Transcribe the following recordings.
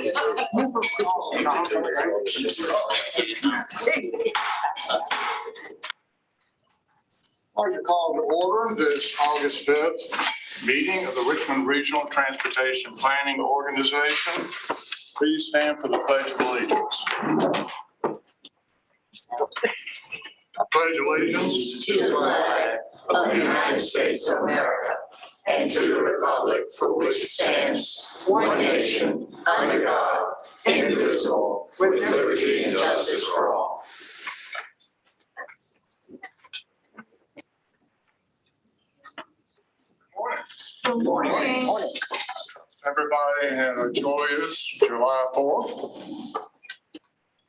I'd like to call to order this August 5th meeting of the Richmond Regional Transportation Planning Organization. Please stand for the Pledge of Allegiance. I pledge allegiance to the flag of the United States of America and to the republic for which it stands, one nation, under God, indivisible, with liberty and justice for all. Good morning. Everybody had a joyous July 4th.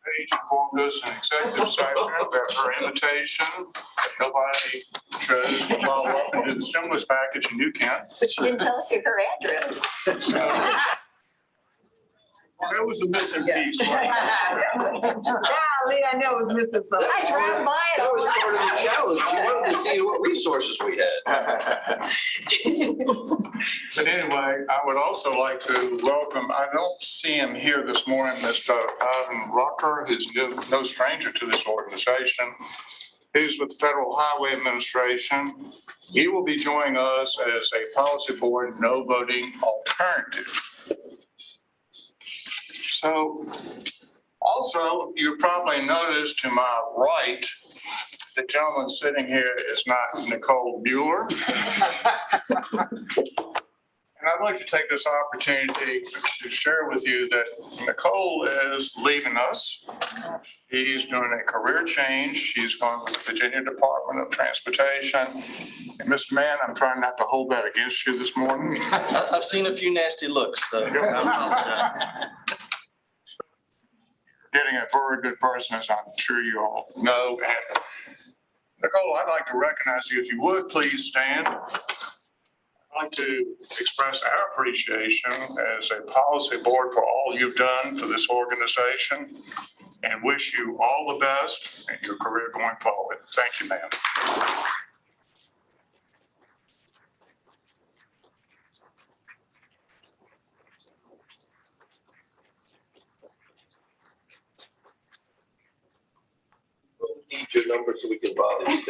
Paige informed us in executive session that her invitation, nobody chose to follow up and do the stimulus package, and you can't. But she didn't tell us her address. So, that was the missing piece, right? Golly, I know it was missing something. I drive by it That all was the part of the challenge. You wanted to see what resources we had. But anyway, I would also like to welcome, I don't see him here this morning, Mr. Ivan Rucker, who's no stranger to this organization. He's with the Federal Highway Administration. He will be joining us as a policy board no voting alternative. So also, you probably noticed to my right, the gentleman sitting here is not Nicole Mueller. And I'd like to take this opportunity to share with you that Nicole is leaving us. She's doing a career change. She's going with the Virginia Department of Transportation. And Mr. Mann, I'm trying not to hold that against you this morning. I've seen a few nasty looks, so I apologize. Getting a very good person, as I'm sure you all know. And Nicole, I'd like to recognize you. If you would, please stand. I'd like to express our appreciation as a policy board for all you've done for this organization and wish you all the best in your career going forward. Thank you, ma'am. We'll need your number so we can bother you.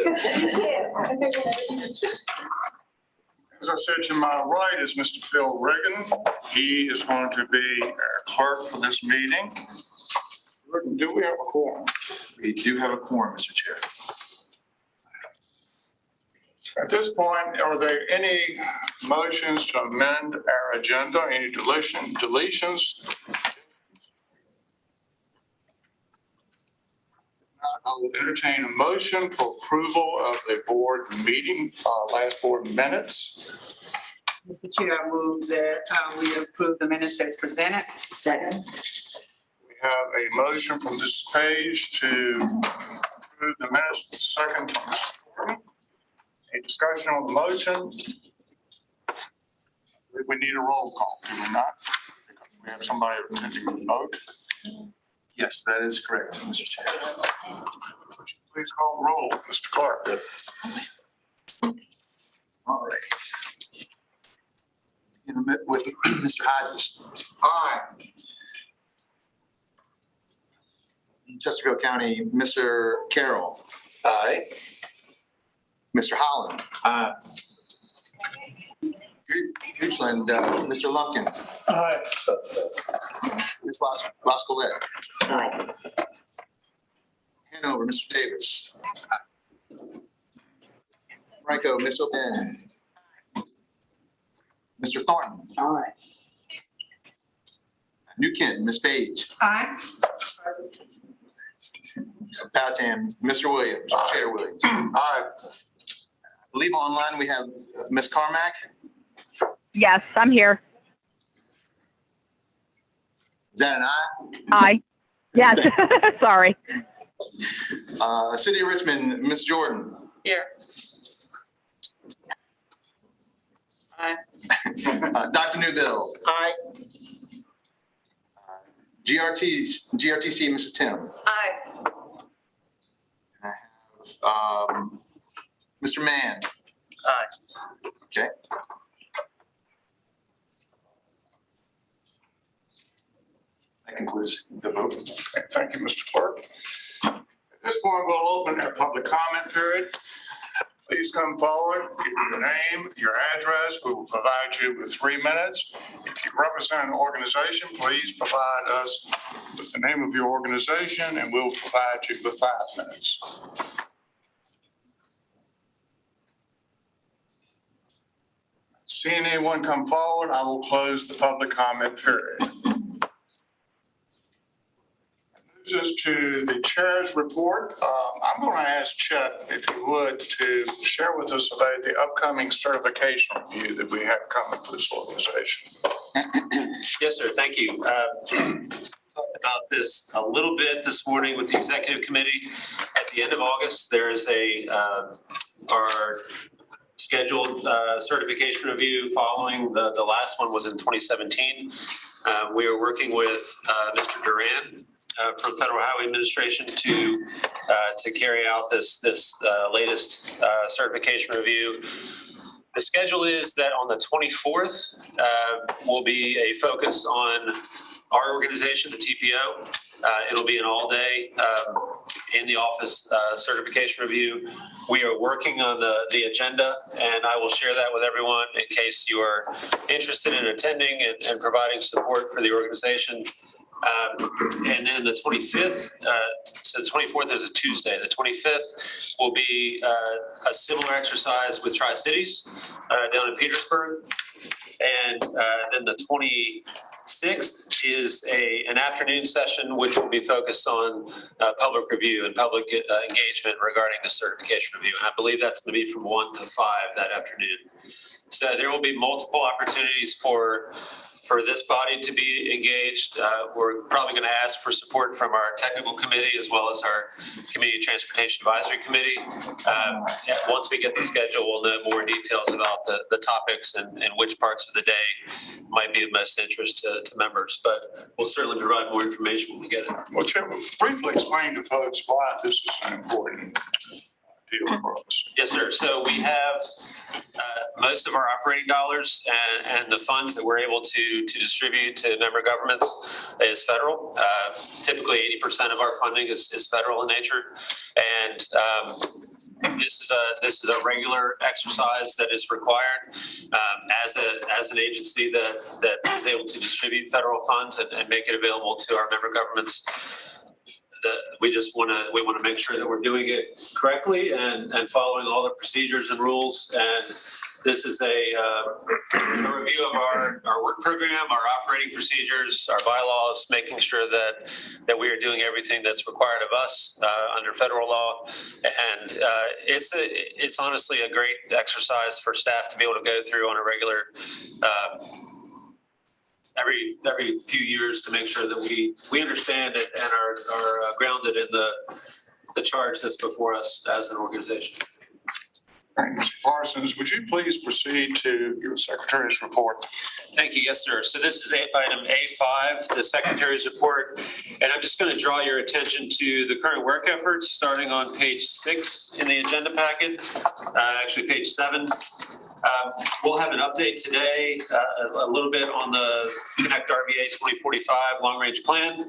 As I said, to my right is Mr. Phil Reagan. He is going to be our clerk for this meeting. Reagan, do we have a quorum? We do have a quorum, Mr. Chair. At this point, are there any motions to amend our agenda, any deletions? I will entertain a motion for approval of the board meeting, last board minutes. Mr. Chair, I move that we approve the minutes as presented. Second. We have a motion from this page to approve the minutes, second from Mr. Gordon. A discussion on the motion. We need a roll call, do we not? Because we have somebody attending the vote. Yes, that is correct, Mr. Chair. Please call the roll, Mr. Clark. All right. With Mr. Hodges. Aye. Chesterfield County, Mr. Carroll. Aye. Mr. Holland. Goochland, Mr. Lumpkins. Aye. Ms. Lascolette. Hanover, Mr. Davis. Franco, Ms. O'Bannon. Mr. Thornton. Aye. New Kent, Ms. Page. Aye. Powhatan, Mr. Williams, Chair Williams. Aye. I believe online we have Ms. Carmack. Yes, I'm here. Is that an aye? Aye. Yes, sorry. City of Richmond, Ms. Jordan. Here. Aye. Dr. Newbill. Aye. GRTC, Mrs. Tim. Aye. I have Mr. Mann. Aye. Okay. That concludes the vote. Okay, thank you, Mr. Clerk. At this point, we'll open our public comment period. Please come forward, give your name, your address. We will provide you with 3 minutes. If you represent an organization, please provide us with the name of your organization and we'll provide you with 5 minutes. Seeing anyone come forward, I will close the public comment period. This is to the chair's report. I'm going to ask Chet, if you would, to share with us about the upcoming certification review that we have coming for this organization. Yes, sir. Thank you. Talked about this a little bit this morning with the executive committee. At the end of August, there is our scheduled certification review following the last one was in 2017. We are working with Mr. Duran from Federal Highway Administration to carry out this latest certification review. The schedule is that on the 24th will be a focus on our organization, the TPO. It'll be an all-day in the office certification review. We are working on the agenda, and I will share that with everyone in case you are interested in attending and providing support for the organization. And then the 25th, so the 24th is a Tuesday. The 25th will be a similar exercise with Tri-Cities down in Petersburg. And then the 26th is an afternoon session, which will be focused on public review and public engagement regarding the certification review. And I believe that's going to be from 1 to 5 that afternoon. So there will be multiple opportunities for this body to be engaged. We're probably going to ask for support from our technical committee as well as our Community Transportation Advisory Committee. Once we get the schedule, we'll know more details about the topics and which parts of the day might be of most interest to members. But we'll certainly provide more information when we get it. Well, Chair, briefly explain to folks why this is an important deal for us. Yes, sir. So we have most of our operating dollars and the funds that we're able to distribute to member governments is federal. Typically 80% of our funding is federal in nature. And this is a regular exercise that is required as an agency that is able to distribute federal funds and make it available to our member governments. We want to make sure that we're doing it correctly and following all the procedures and rules. And this is a review of our work program, our operating procedures, our bylaws, making sure that we are doing everything that's required of us under federal law. And it's honestly a great exercise for staff to be able to go through on a regular every few years to make sure that we understand it and are grounded in the charge that's before us as an organization. Thank you, Mr. Parsons. Would you please proceed to your Secretary's report? Thank you. Yes, sir. So this is item A5, the Secretary's report. And I'm just going to draw your attention to the current work efforts starting on page 6 in the agenda packet, actually page 7. We'll have an update today, a little bit on the Connect RVA 2045 long-range plan,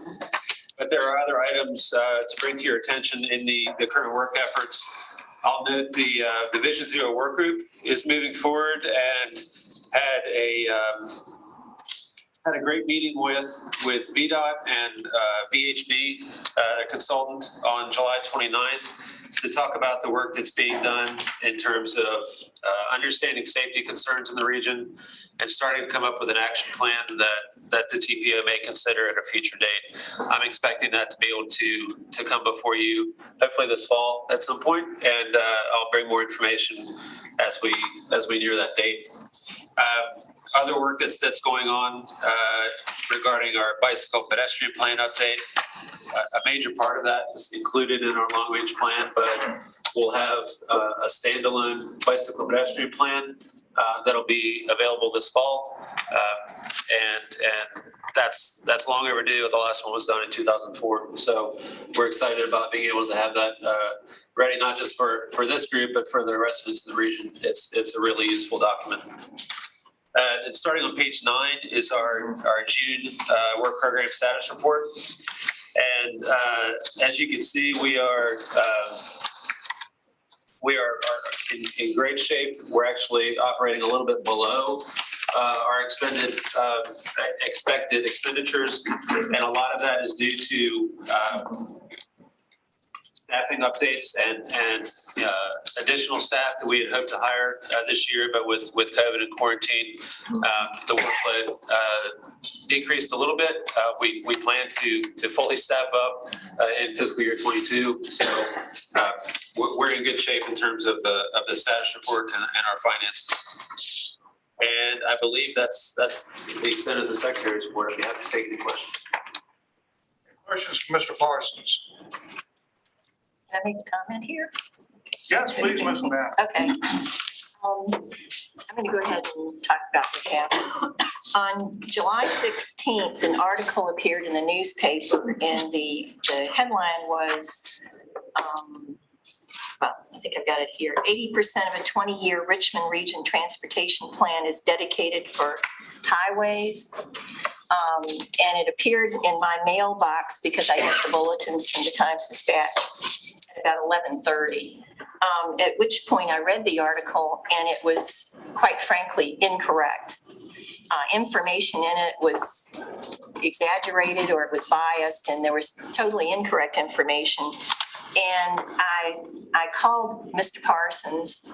but there are other items to bring to your attention in the current work efforts. I'll note the Vision Zero work group is moving forward and had a great meeting with VDOT and VHB, a consultant, on July 29th. To talk about the work that's being done in terms of understanding safety concerns in the region and starting to come up with an action plan that the TPO may consider at a future date. I'm expecting that to be able to come before you hopefully this fall at some point, and I'll bring more information as we near that date. Other work that's going on regarding our bicycle pedestrian plan update. A major part of that is included in our long-range plan, but we'll have a standalone bicycle pedestrian plan that'll be available this fall, and that's long overdue. The last one was done in 2004, so we're excited about being able to have that ready, not just for this group, but for the residents of the region. It's a really useful document. And starting on page 9 is our June work program status report. And as you can see, we are in great shape. We're actually operating a little bit below our expected expenditures, and a lot of that is due to staffing updates and additional staff that we had hoped to hire this year, but with COVID and quarantine, the workload decreased a little bit. We plan to fully staff up in fiscal year 22. So we're in good shape in terms of the status report and our finances. And I believe that's the extent of the Secretary's report. I'd be happy to take any questions. Questions from Mr. Parsons? Can I make a comment here? Yes, please, Ms. Lynette. Okay. I'm going to go ahead and talk about the Capitol. On July 16th, an article appeared in the newspaper, and the headline was, well, I think I've got it here, 80% of a 20-year Richmond Region Transportation Plan is dedicated for highways. And it appeared in my mailbox because I get the bulletins from the Times-Dispatch at about 11:30. At which point I read the article, and it was, quite frankly, incorrect. Information in it was exaggerated, or it was biased, and there was totally incorrect information. And I called Mr. Parsons,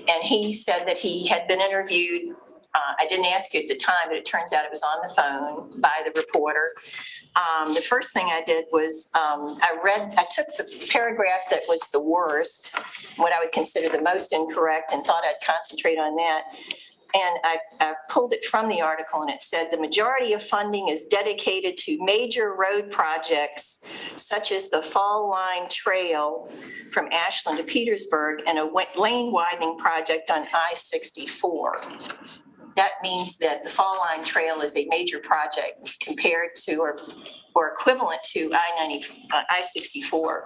and he said that he had been interviewed. I didn't ask you at the time, but it turns out it was on the phone by the reporter. The first thing I did was I took the paragraph that was the worst, what I would consider the most incorrect, and thought I'd concentrate on that. And I pulled it from the article, and it said the majority of funding is dedicated to major road projects such as the Fall Line Trail from Ashland to Petersburg and a lane widening project on I-64. That means that the Fall Line Trail is a major project compared to or equivalent to I-64.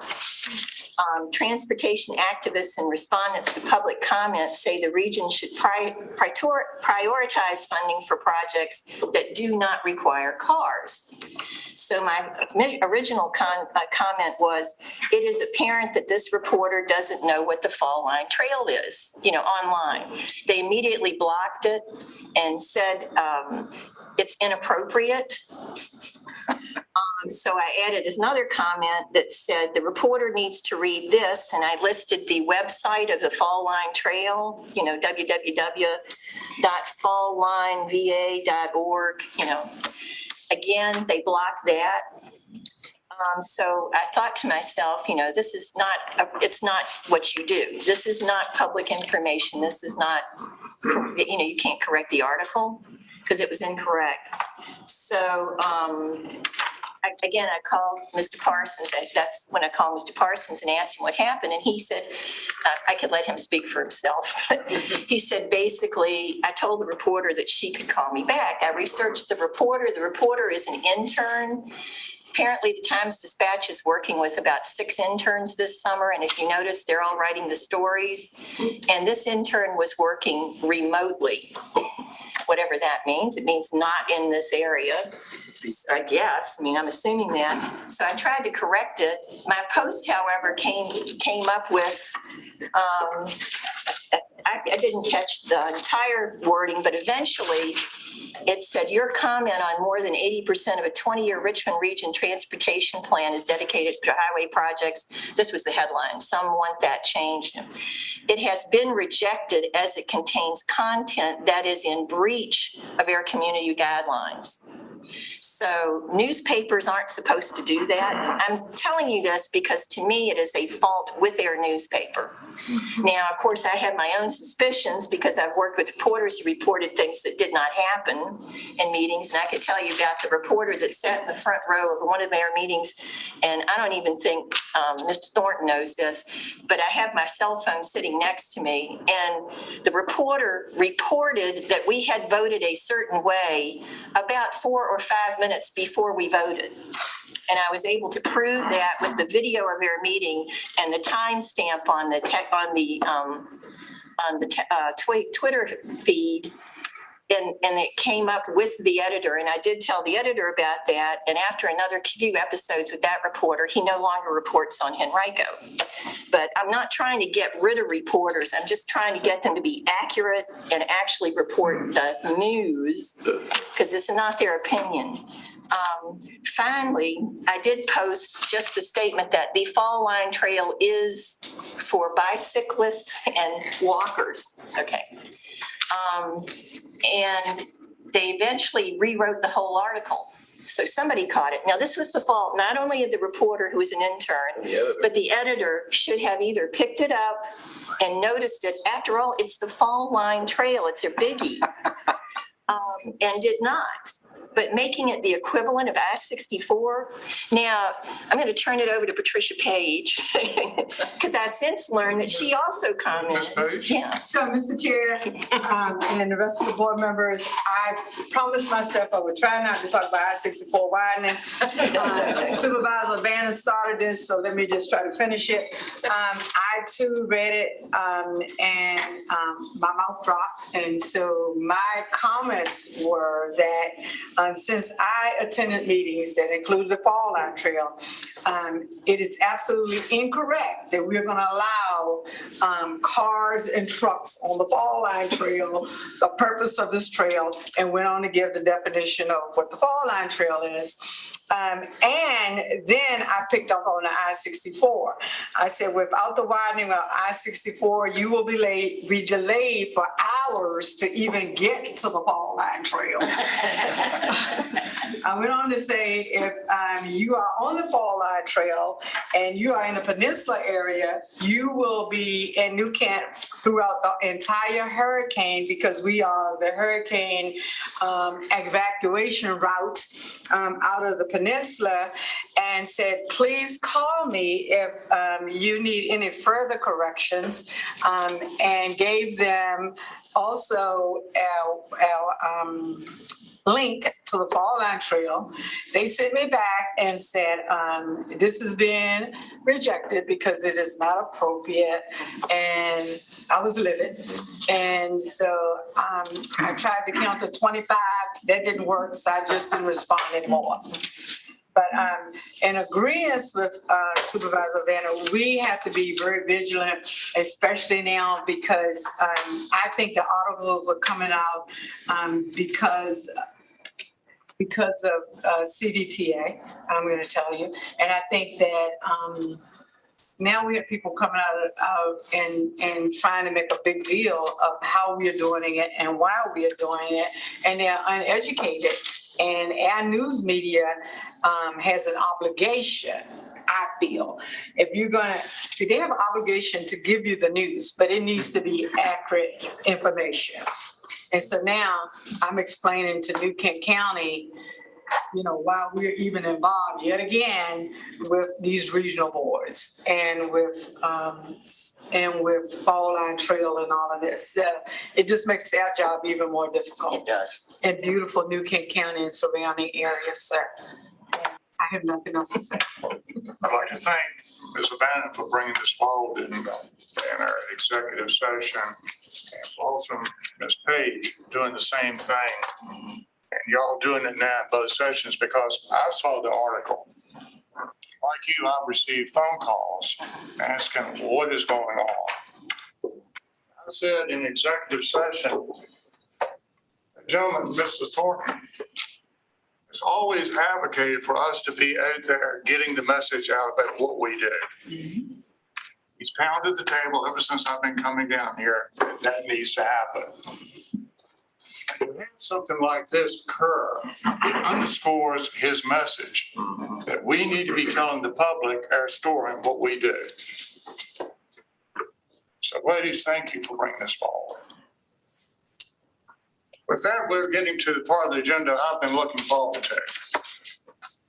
Transportation activists and respondents to public comments say the region should prioritize funding for projects that do not require cars. So my original comment was, it is apparent that this reporter doesn't know what the Fall Line Trail is, online. They immediately blocked it and said it's inappropriate. So I added another comment that said the reporter needs to read this, and I listed the website of the Fall Line Trail, www.falllineva.org. Again, they blocked that. So I thought to myself, this is it's not what you do. This is not public information. This is not, you can't correct the article because it was incorrect. So, I called Mr. Parsons. That's when I called Mr. Parsons and asked him what happened. And he said, I could let him speak for himself. He said, basically, I told the reporter that she could call me back. I researched the reporter. The reporter is an intern. Apparently, the Times-Dispatch is working with about 6 interns this summer. And if you notice, they're all writing the stories. And this intern was working remotely. Whatever that means. It means not in this area, I guess. I'm assuming that. So I tried to correct it. My post, however, came up with, I didn't catch the entire wording, but eventually it said, your comment on more than 80% of a 20-year Richmond Region Transportation Plan is dedicated to highway projects. This was the headline. Some want that changed. It has been rejected as it contains content that is in breach of our community guidelines. So newspapers aren't supposed to do that. I'm telling you this because to me, it is a fault with their newspaper. Now, of course, I have my own suspicions because I've worked with reporters who reported things that did not happen in meetings. And I could tell you about the reporter that sat in the front row of one of our meetings. And I don't even think Mr. Thornton knows this, but I have my cell phone sitting next to me. And the reporter reported that we had voted a certain way about 4 or 5 minutes before we voted. And I was able to prove that with the video of our meeting and the timestamp on the Twitter feed and it came up with the editor, and I did tell the editor about that. And after another few episodes with that reporter, he no longer reports on Henrico. But I'm not trying to get rid of reporters. I'm just trying to get them to be accurate and actually report the news, because it's not their opinion. Finally, I did post just the statement that the Fall Line Trail is for bicyclists and walkers. Okay. And they eventually rewrote the whole article. So somebody caught it. Now, this was the fault not only of the reporter who was an intern, but the editor should have either picked it up and noticed it. After all, it's the Fall Line Trail. It's a biggie. And did not. But making it the equivalent of I-64. Now, I'm going to turn it over to Patricia Page, because I since learned that she also commented. Ms. Page? Yeah. So, Mr. Chair, and the rest of the board members, I promised myself I would try not to talk about I-64 widening. Supervisor Vanna started this, so let me just try to finish it. I too read it, and my mouth dropped. And so my comments were that since I attended meetings that included the Fall Line Trail, it is absolutely incorrect that we're going to allow cars and trucks on the Fall Line Trail, the purpose of this trail, and went on to give the definition of what the Fall Line Trail is. And then I picked up on the I-64. I said, without the widening of I-64, you will be delayed for hours to even get to the Fall Line Trail. I went on to say, if you are on the Fall Line Trail and you are in the peninsula area, you will be in New Kent throughout the entire hurricane, because we are the hurricane evacuation route out of the peninsula, and said, please call me if you need any further corrections, and gave them also our link to the Fall Line Trail. They sent me back and said, this has been rejected because it is not appropriate. And I was livid. And so I tried to count to 25. That didn't work, so I just didn't respond anymore. But in agreement with Supervisor Vanna, we have to be very vigilant, especially now, because I think the articles are coming out because of CVTA, I'm going to tell you. And I think that now we have people coming out and trying to make a big deal of how we are doing it and why we are doing it, and they're uneducated. And our news media has an obligation, I feel. If they have an obligation to give you the news, but it needs to be accurate information. And so now I'm explaining to New Kent County, why we're even involved yet again with these regional boards and with Fall Line Trail and all of this. So it just makes our job even more difficult. It does. In beautiful New Kent County and surrounding areas, sir. I have nothing else to say. I'd like to thank Ms. Vanna for bringing this forward in our executive session. And also Ms. Page doing the same thing. And y'all doing it now in both sessions, because I saw the article. Like you, I received phone calls asking what is going on. I said in executive session, gentleman, Mr. Thornton, has always advocated for us to be out there getting the message out about what we do. He's pounded the table ever since I've been coming down here. That needs to happen. When we have something like this occur, it underscores his message that we need to be telling the public our story and what we do. So ladies, thank you for bringing this forward. With that, we're getting to the part of the agenda I've been looking forward to.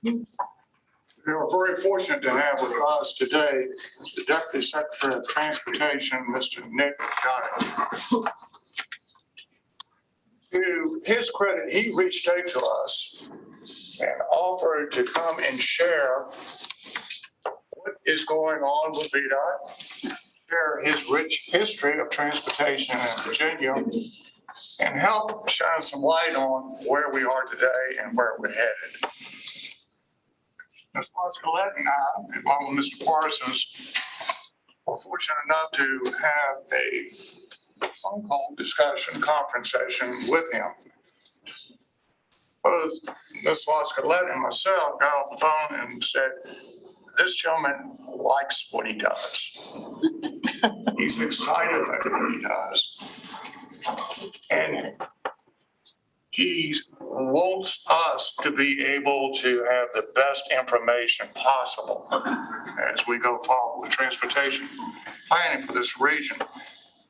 We are very fortunate to have with us today the Deputy Secretary of Transportation, Mr. Nick Kyle. To his credit, he reached out to us and offered to come and share what is going on with VDOT, share his rich history of transportation in Virginia, and help shine some light on where we are today and where we're headed. Ms. Colette and I, along with Mr. Parsons, were fortunate enough to have a phone call discussion, conference session with him. Both Ms. Colette and myself got off the phone and said, this gentleman likes what he does. He's excited about what he does. And he wants us to be able to have the best information possible as we go forward with transportation planning for this region.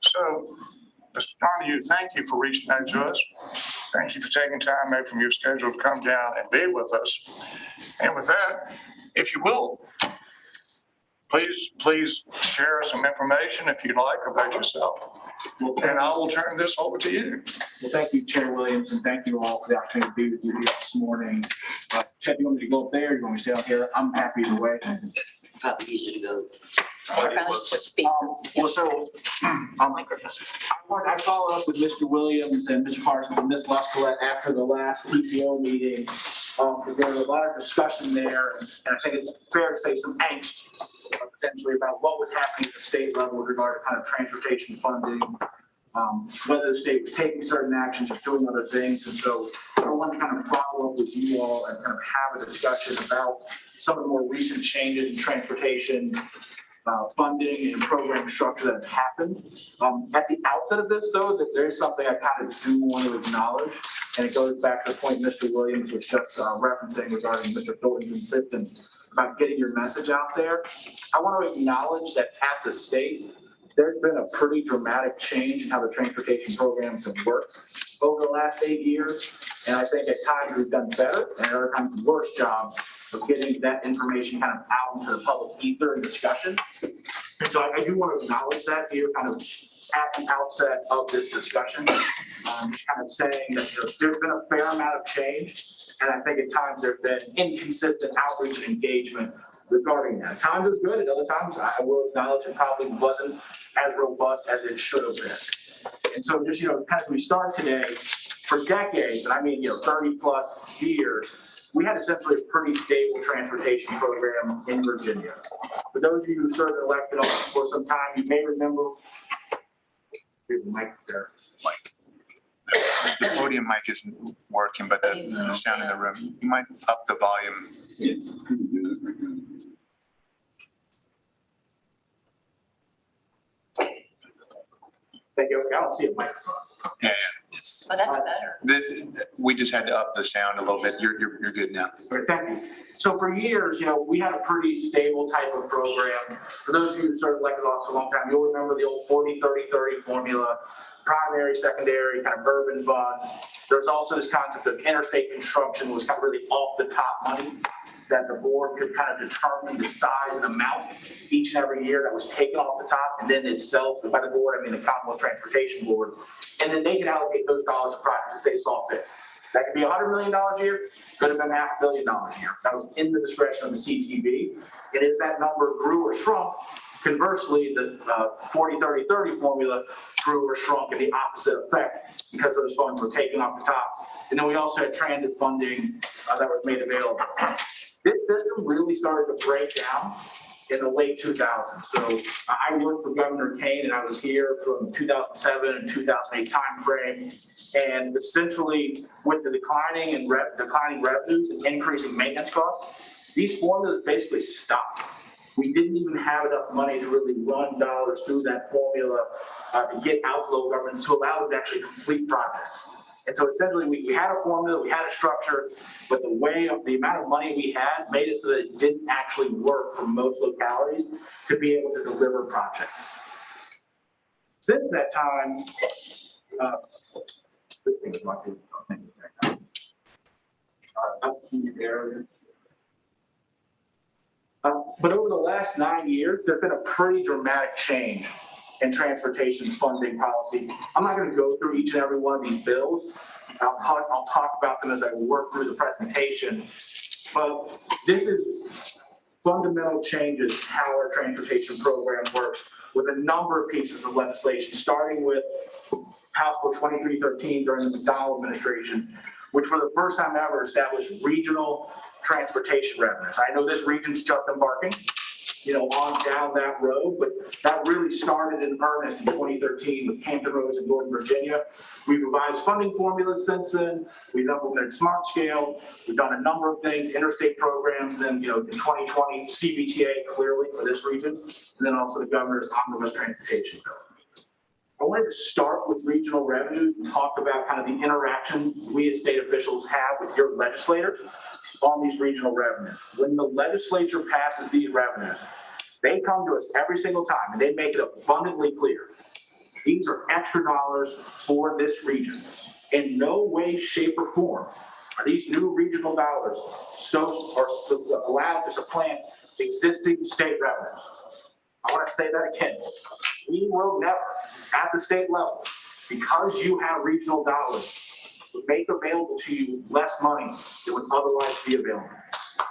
So, Mr. Donahue, thank you for reaching out to us. Thank you for taking time out from your schedule to come down and be with us. And with that, if you will, please share some information if you'd like about yourself. And I will turn this over to you. Well, thank you, Chair Williams, and thank you all for the opportunity to be with you here this morning. Chet, you want me to go up there? You want me to stay out here? I'm happy either way. Probably easier to go. Well, so I followed up with Mr. Williams and Mr. Parsons and Ms. Colette after the last PTO meeting because there was a lot of discussion there, and I think it's fair to say some angst potentially about what was happening at the state level with regard to kind of transportation funding, whether the state was taking certain actions or doing other things. And so I want to kind of follow up with you all and kind of have a discussion about some of the more recent changes in transportation funding and program structure that have happened. At the outset of this, though, that there's something I kind of do want to acknowledge, and it goes back to the point Mr. Williams was just referencing regarding Mr. Thornton's insistence about getting your message out there. I want to acknowledge that at the state, there's been a pretty dramatic change in how the transportation programs have worked over the last 8 years. And I think at times we've done better and at other times worse jobs of getting that information kind of out into the public ether and discussion. And so I do want to acknowledge that here kind of at the outset of this discussion, kind of saying that there's been a fair amount of change. And I think at times there's been inconsistent outreach and engagement regarding that. At times it was good, at other times I will acknowledge it probably wasn't as robust as it should have been. And so just, kind of as we start today, for decades, and I mean, 30 plus years, we had essentially a pretty stable transportation program in Virginia. For those of you who served in elected office for some time, you may remember, there's a mic there. The podium mic isn't working, but the sound in the room, you might up the volume. Thank you. I don't see a microphone. Yeah. Oh, that's better. We just had to up the sound a little bit. You're good now. Okay, thank you. So for years, we had a pretty stable type of program. For those of you who served elected office a long time, you'll remember the old 40-30-30 formula, primary, secondary, kind of urban funds. There's also this concept of interstate construction was kind of really off the top money that the board could kind of determine the size and amount each and every year that was taken off the top, and then itself by the board, I mean the Commonwealth Transportation Board, and then they could allocate those dollars to projects as they saw fit. That could be $100 million a year, could have been $500 million a year. That was in the discretion of the CTB, and as that number grew or shrunk, conversely, the 40-30-30 formula grew or shrunk in the opposite effect because those funds were taken off the top. And then we also had transit funding that was made available. This system really started to break down in the late 2000s. So I worked for Governor Kane, and I was here from 2007 and 2008 timeframe. And essentially, with the declining revenues and increasing maintenance costs, these formulas basically stopped. We didn't even have enough money to really run dollars through that formula to get out local government to allow them to actually complete projects. And so essentially we had a formula, we had a structure, but the amount of money we had made it so that it didn't actually work for most localities to be able to deliver projects. Since that time, but over the last 9 years, there's been a pretty dramatic change in transportation funding policy. I'm not going to go through each and every one of these bills. I'll talk about them as I work through the presentation. But this is fundamental changes in how our transportation program works with a number of pieces of legislation, starting with House Bill 2313 during the McDonnell administration, which for the first time ever established regional transportation revenues. I know this region's just embarking, on down that road, but that really started in earnest in 2013 with Hampton Roads in Northern Virginia. We've revised funding formulas since then. We've implemented Smart Scale. We've done a number of things, interstate programs, and then, in 2020, CBTA clearly for this region, and then also the governor's omnibus transportation bill. I wanted to start with regional revenues and talk about kind of the interaction we as state officials have with your legislators on these regional revenues. When the legislature passes these revenues, they come to us every single time and they make it abundantly clear. These are extra dollars for this region. In no way, shape, or form are these new regional dollars allowed to supplant existing state revenues. I want to say that again. We will never, at the state level, because you have regional dollars, make available to you less money than would otherwise be available.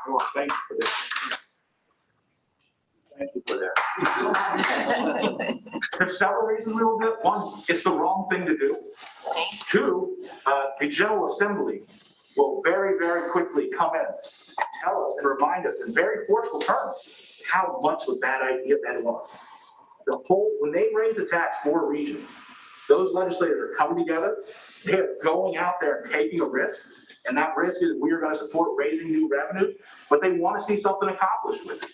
Well, thank you for that. Thank you for that. There's several reasons we will do it. One, it's the wrong thing to do. Two, the General Assembly will very, very quickly come in and tell us and remind us in very forceful terms how much of a bad idea that was. When they raise a tax for a region, those legislators are coming together, they're going out there and taking a risk, and that risk is we are going to support raising new revenue, but they want to see something accomplished with it.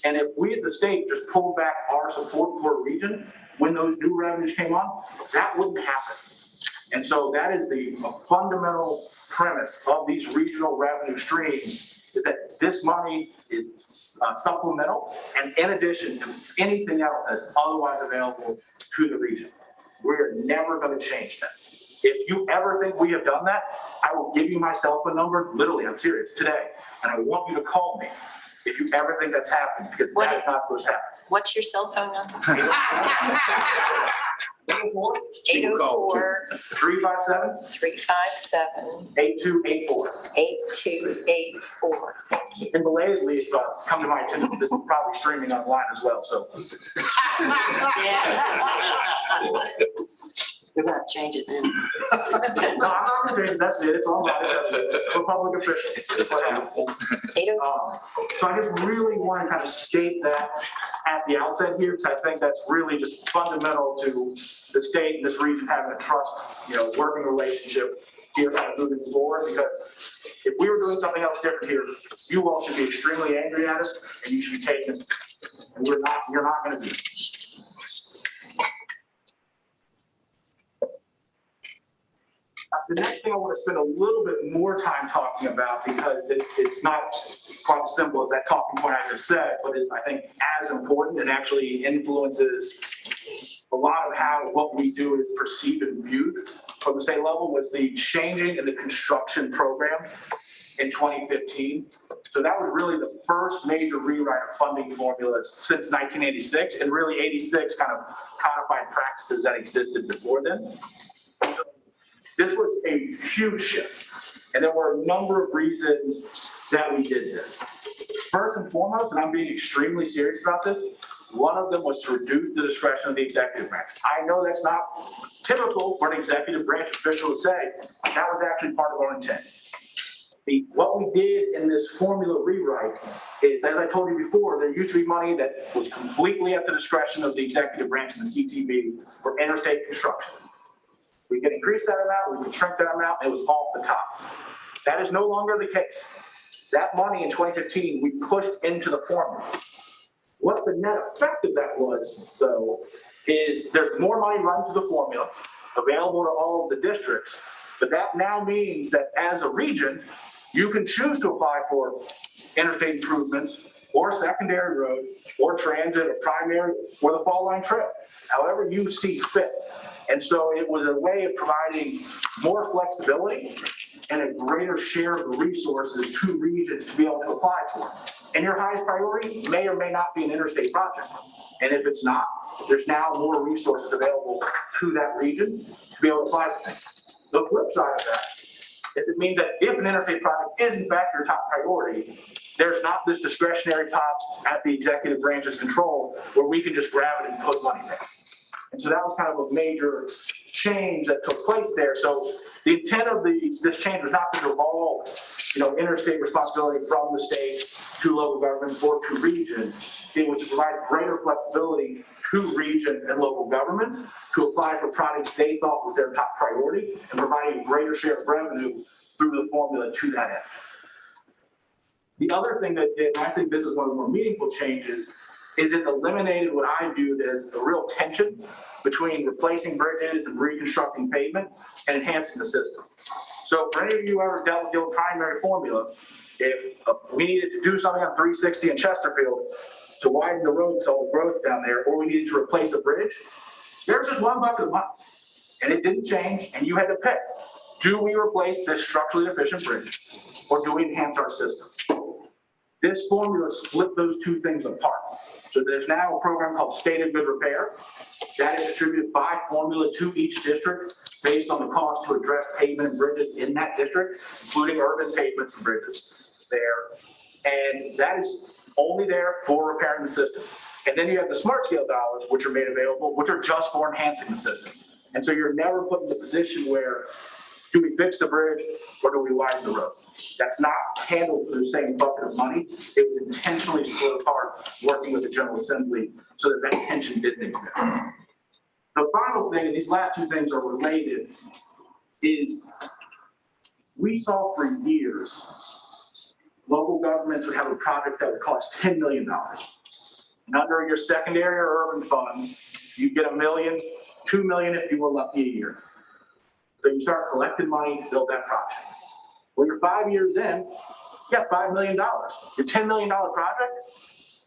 And if we at the state just pulled back our support for a region when those new revenues came on, that wouldn't happen. And so that is the fundamental premise of these regional revenue streams, is that this money is supplemental and in addition to anything else that's otherwise available to the region. We're never going to change that. If you ever think we have done that, I will give you my cell phone number, literally, I'm serious, today, and I want you to call me if you ever think that's happened, because that is not supposed to happen. What's your cell phone number? 804 357 8284. 8284. Thank you. And belatedly, come to my attention, this is probably streaming online as well, so. We're going to change it then. No, I'm not going to change it. That's it. It's all about it. I'm a public official. That's what happens. So I just really want to kind of state that at the outset here, because I think that's really just fundamental to the state and this region having a trust, working relationship here kind of moving forward. Because if we were doing something else different here, you all should be extremely angry at us, and you should be taking us. And you're not going to do it. The next thing I want to spend a little bit more time talking about, because it's not quite as simple as that talking point I just said, but is I think as important and actually influences a lot of how what we do is perceived and viewed from the state level, was the changing in the construction program in 2015. So that was really the first major rewrite of funding formulas since 1986, and really 86 kind of codified practices that existed before then. So this was a huge shift, and there were a number of reasons that we did this. First and foremost, and I'm being extremely serious about this, one of them was to reduce the discretion of the executive branch. I know that's not typical for an executive branch official to say, but that was actually part of our intent. What we did in this formula rewrite is, as I told you before, there used to be money that was completely at the discretion of the executive branch and the CTB for interstate construction. We can increase that amount, we can shrink that amount, and it was off the top. That is no longer the case. That money in 2015, we pushed into the formula. What the net effect of that was, though, is there's more money running through the formula, available to all of the districts, but that now means that as a region, you can choose to apply for interstate improvements, or secondary road, or transit, or primary, or the fall line trail, however you see fit. And so it was a way of providing more flexibility and a greater share of the resources to regions to be able to apply for. And your highest priority may or may not be an interstate project. And if it's not, there's now more resources available to that region to be able to apply for things. The flip side of that is it means that if an interstate project is in fact your top priority, there's not this discretionary pot at the executive branch's control where we can just grab it and put money there. And so that was kind of a major change that took place there. So the intent of this change was not to devolve, interstate responsibility from the state to local governments or to regions. It was to provide greater flexibility to regions and local governments to apply for projects they thought was their top priority and providing a greater share of revenue through the formula to that end. The other thing that did, and I think this is one of the more meaningful changes, is it eliminated what I viewed as a real tension between replacing bridges and reconstructing pavement and enhancing the system. So for any of you who ever dealt with the old primary formula, if we needed to do something on 360 in Chesterfield to widen the road to all the growth down there, or we needed to replace a bridge, there's just one bucket of money. And it didn't change, and you had to pick. Do we replace this structurally deficient bridge, or do we enhance our system? This formula split those two things apart. So there's now a program called Stated Good Repair that is distributed by formula to each district based on the cost to address pavement and bridges in that district, including urban pavements and bridges there. And that is only there for repairing the system. And then you have the smart scale dollars, which are made available, which are just for enhancing the system. And so you're never put in the position where, do we fix the bridge or do we widen the road? That's not handled through the same bucket of money. It was intentionally split apart, working with the General Assembly so that that tension didn't exist. The final thing, and these last two things are related, is we saw for years local governments would have a project that would cost $10 million. And under your secondary or urban funds, you get $1 million, $2 million if you were lucky a year. So you start collecting money to build that project. When you're 5 years in, you got $5 million. Your $10 million project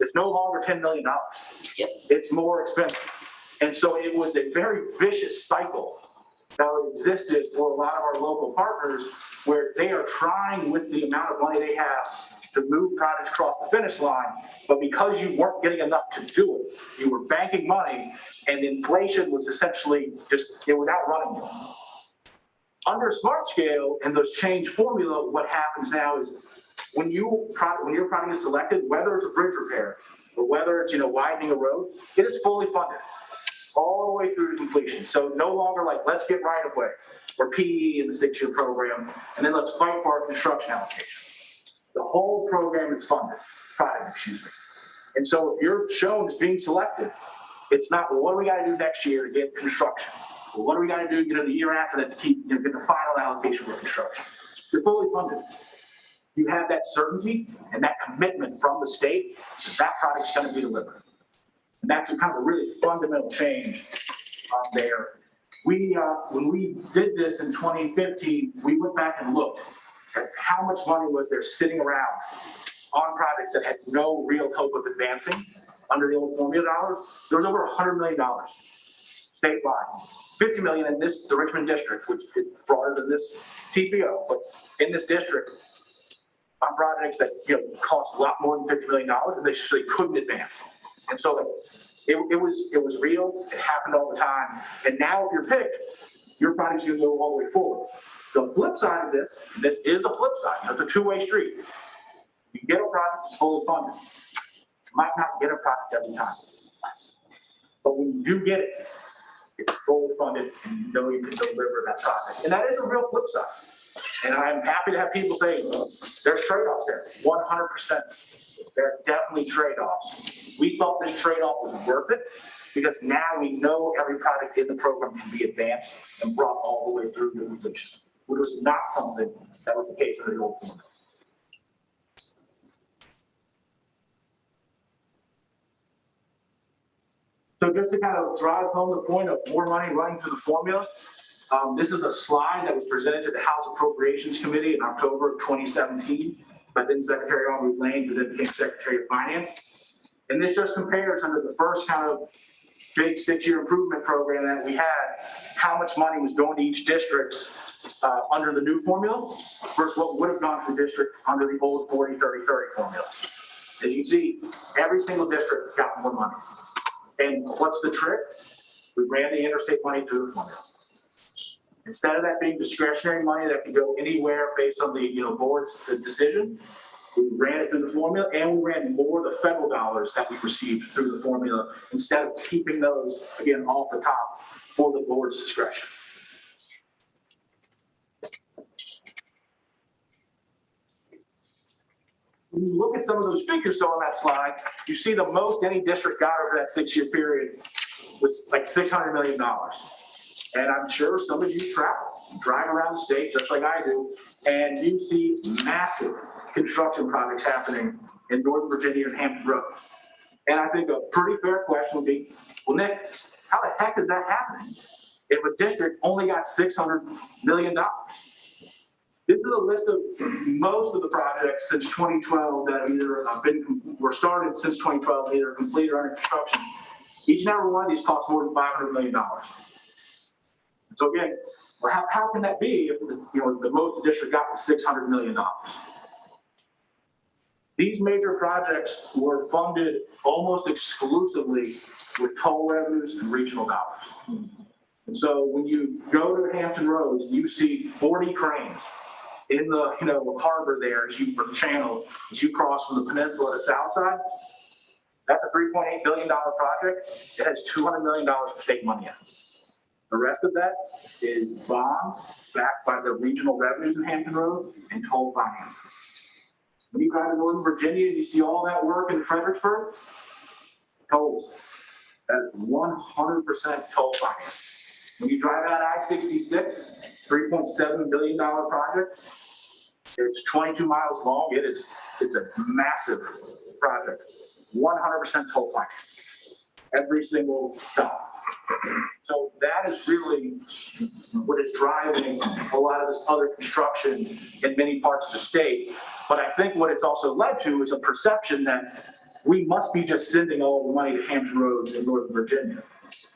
is no longer $10 million. Yep. It's more expensive. And so it was a very vicious cycle that existed for a lot of our local partners where they are trying with the amount of money they have to move projects across the finish line, but because you weren't getting enough to do it, you were banking money, and inflation was essentially just, it was outrunning you. Under Smart Scale and those change formula, what happens now is when your project is selected, whether it's a bridge repair or whether it's widening a road, it is fully funded all the way through to completion. So no longer like, let's get right of way or PE in the 6-year program, and then let's fight for our construction allocation. The whole program is funded, And so if you're shown as being selected, it's not, well, what do we got to do next year to get construction? Well, what do we got to do, the year after that to keep, get the final allocation for construction? You're fully funded. You have that certainty and that commitment from the state that project's going to be delivered. And that's a kind of a really fundamental change there. When we did this in 2015, we went back and looked at how much money was there sitting around on projects that had no real hope of advancing under the old formula dollars. There was over $100 million statewide. 50 million in the Richmond district, which is broader than this TPO, but in this district, on projects that cost a lot more than $50 million, and they couldn't advance. And so it was real. It happened all the time. And now, if you're picked, your project's going to go all the way forward. The flip side of this is a flip side. It's a two-way street. You get a project that's fully funded. You might not get a project every time, but when you do get it, it's fully funded, and you know you can deliver that project. And that is a real flip side. And I'm happy to have people say, there's trade-offs there, 100%. There are definitely trade-offs. We thought this trade-off was worth it because now we know every project in the program can be advanced and brought all the way through to completion, which was not something that was the case in the old formula. So just to kind of drive home the point of more money running through the formula, this is a slide that was presented to the House Appropriations Committee in October of 2017 by then Secretary Aubrey Lane, who then became Secretary of Finance. And this just compares under the first kind of big 6-year improvement program that we had, how much money was going to each district under the new formula versus what would have gone to the district under the old 40-30-30 formula. As you can see, every single district got more money. And what's the trick? We ran the interstate money through the formula. Instead of that being discretionary money that can go anywhere based on the board's decision, we ran it through the formula, and we ran more of the federal dollars that we received through the formula instead of keeping those, again, off the top for the board's discretion. when you look at some of those figures on that slide, you see the most any district got over that 6-year period was like $600 million. And I'm sure some of you drive around the state just like I do, and you see massive construction projects happening in Northern Virginia and Hampton Road. And I think a pretty fair question would be, well, Nick, how the heck is that happening if a district only got $600 million? This is a list of most of the projects since 2012 that have either were started since 2012, either complete or under construction. Each and every one of these costs more than $500 million. So again, how can that be if the most the district got was $600 million? These major projects were funded almost exclusively with toll revenues and regional dollars. And so when you go to Hampton Roads, you see 40 cranes in the harbor there or the channel as you cross from the peninsula to the south side. That's a $3.8 billion project. It has $200 million of state money in it. The rest of that is bonds backed by the regional revenues in Hampton Roads and toll finance. When you drive to Northern Virginia and you see all that work in Fredericksburg, tolls. That is 100% toll finance. When you drive out I-66, $3.7 billion project, it's 22 miles long. It's a massive project. 100% toll finance. Every single dollar. So that is really what is driving a lot of this other construction in many parts of the state. But I think what it's also led to is a perception that we must be just sending all the money to Hampton Roads in Northern Virginia.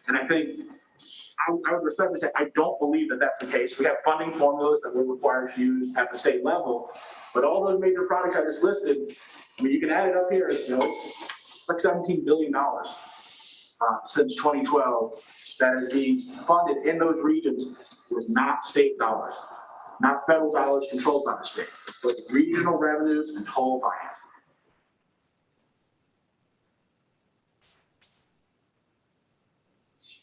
And I think I would respectfully say I don't believe that that's the case. We have funding formulas that we're required to use at the state level, but all those major projects I just listed, I mean, you can add it up here, it's like $17 billion since 2012 that is being funded in those regions with not state dollars, not federal dollars controlled by the state, but regional revenues and toll finance.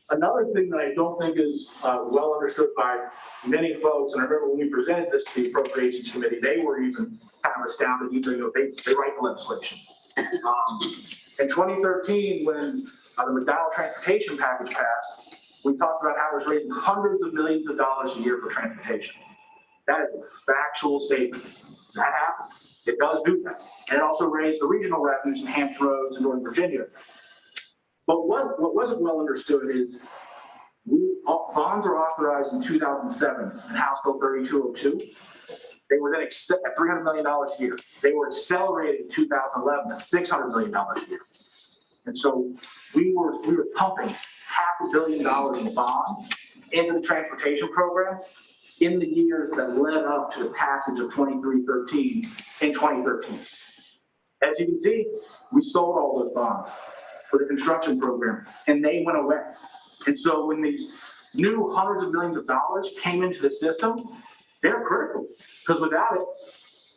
Another thing that I don't think is well understood by many folks, and I remember when we presented this to the Appropriations Committee, they were even kind of astounded, even though they write the legislation. In 2013, when the McDonald Transportation Package passed, we talked about how it was raising hundreds of millions of dollars a year for transportation. That is a factual statement. That happened. It does do that. And it also raised the regional revenues in Hampton Roads and Northern Virginia. But what wasn't well understood is bonds were authorized in 2007 in House Bill 3202. They were then at $300 million a year. They were accelerated in 2011 to $600 million a year. And so we were pumping $500 million in bonds into the transportation program in the years that led up to the passage of 2313 in 2013. As you can see, we sold all those bonds for the construction program, and they went away. And so when these new hundreds of millions of dollars came into the system, they're critical, because without it,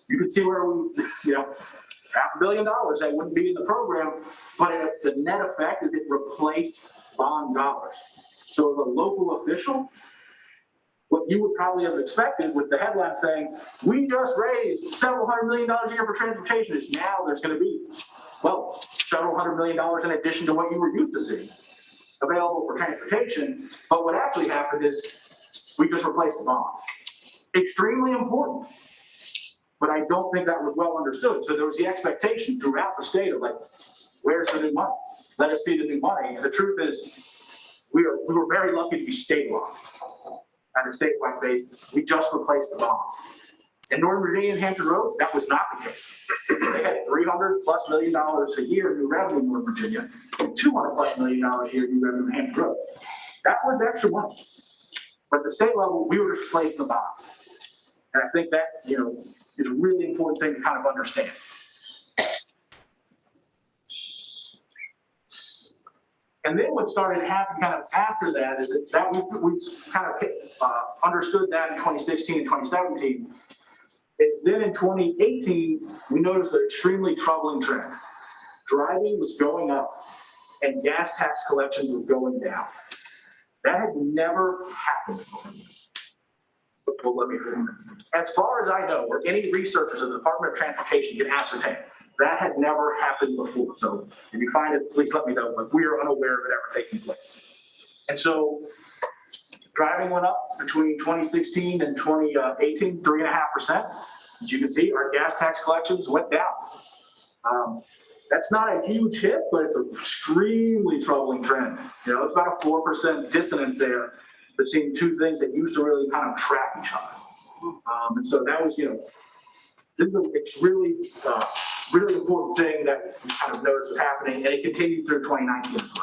you could see where we, $500 million that wouldn't be in the program, but the net effect is it replaced bond dollars. So the local official, what you would probably have expected with the headline saying, we just raised several $100 million a year for transportation, is now there's going to be, well, several $100 million in addition to what you were used to seeing available for transportation. But what actually happened is we just replaced the bond. Extremely important, but I don't think that was well understood. So there was the expectation throughout the state of like, where's the new money? Let us see the new money. And the truth is, we were very lucky to be stabilized on a statewide basis. We just replaced the bond. In Northern Virginia and Hampton Roads, that was not the case. They had $300+ million a year in new revenue in Northern Virginia, and $200+ million a year in new revenue in Hampton Roads. That was extra money. But at the state level, we were just replacing the bonds. And I think that, is a really important thing to kind of understand. And then what started happening kind of after that is that we kind of understood that in 2016 and 2017. It's then in 2018, we noticed an extremely troubling trend. Driving was going up and gas tax collections were going down. That had never happened before. Well, let me, as far as I know, or any researchers in the Department of Transportation can ascertain, that had never happened before. So if you find it, please let me know, but we are unaware of it ever taking place. And so driving went up between 2016 and 2018, 3.5%. As you can see, our gas tax collections went down. That's not a huge hit, but it's an extremely troubling trend. You know, it's about a 4% dissonance there between two things that used to really kind of track each other. And so that was, you know, it's really, really important thing that we kind of noticed was happening, and it continued through 2019 as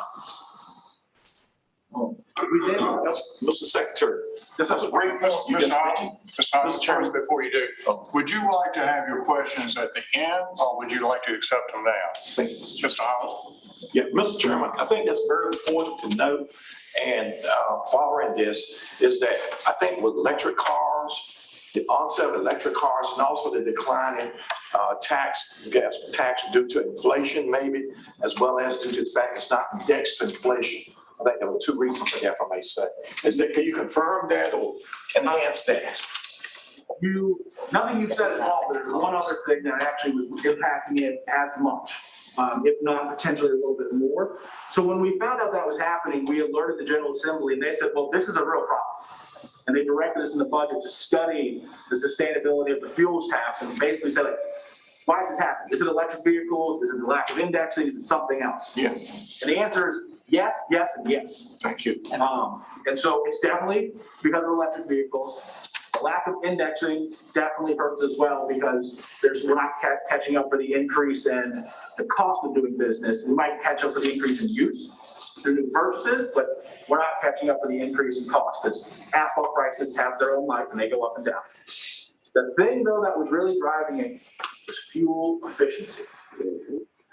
well. We did. That's Mr. Secretary. That's a great point. You just mentioned. Mr. Chairman, before you do, would you like to have your questions at the end, or would you like to accept them now? Mr. Howell? Yeah, Mr. Chairman, I think that's very important to note. And following this is that I think with electric cars, the onset of electric cars, and also the decline in gas tax due to inflation, maybe, as well as due to the fact it's not indexed to inflation. I think there were two reasons for that, if I may say. Can you confirm that or enhance that? Nothing you've said is wrong, but there's one other thing that actually was impacting it as much, if not potentially a little bit more. So when we found out that was happening, we alerted the General Assembly, and they said, well, this is a real problem. And they directed us in the budget to study the sustainability of the fuels tax, and basically said, like, why is this happening? Is it electric vehicles? Is it the lack of indexing? Is it something else? Yeah. And the answer is yes, yes, and yes. Thank you. And so it's definitely because of electric vehicles. The lack of indexing definitely hurts as well, because we're not catching up for the increase in the cost of doing business. We might catch up for the increase in use through new purchases, but we're not catching up for the increase in cost, because asphalt prices have their own life and they go up and down. The thing, though, that was really driving it was fuel efficiency.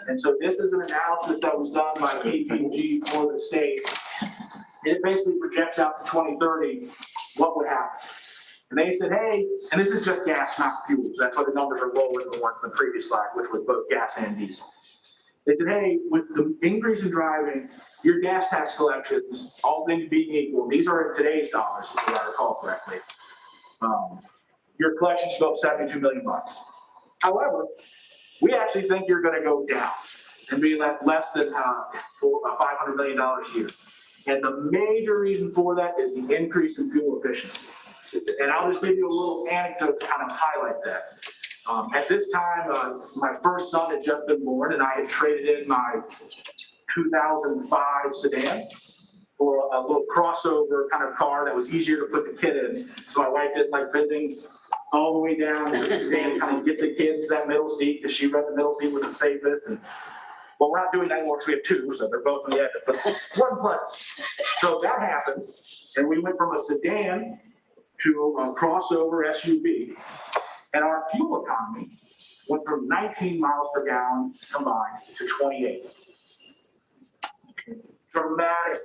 And so this is an analysis that was done by KPMG for the state. It basically projects out to 2030 what would happen. And they said, hey, and this is just gas, not fuels. That's why the numbers are lower than the ones in the previous slide, which was both gas and diesel. They said, hey, with the increase in driving, your gas tax collections, all things being equal, these are in today's dollars, if I recall correctly, your collections go up $72 million. However, we actually think you're going to go down and be less than $500 million a year. And the major reason for that is the increase in fuel efficiency. And I'll just give you a little anecdote to kind of highlight that. At this time, my first son had just been born, and I had traded in my 2005 sedan for a little crossover kind of car that was easier to put the kid in. So my wife didn't like bending all the way down to the sedan, kind of get the kid to that middle seat, because she read the middle seat was the safest. And well, we're not doing that anymore because we have two, so they're both on the edge. But one plus. So that happened, and we went from a sedan to a crossover SUV, and our fuel economy went from 19 miles per gallon combined to 28. Dramatic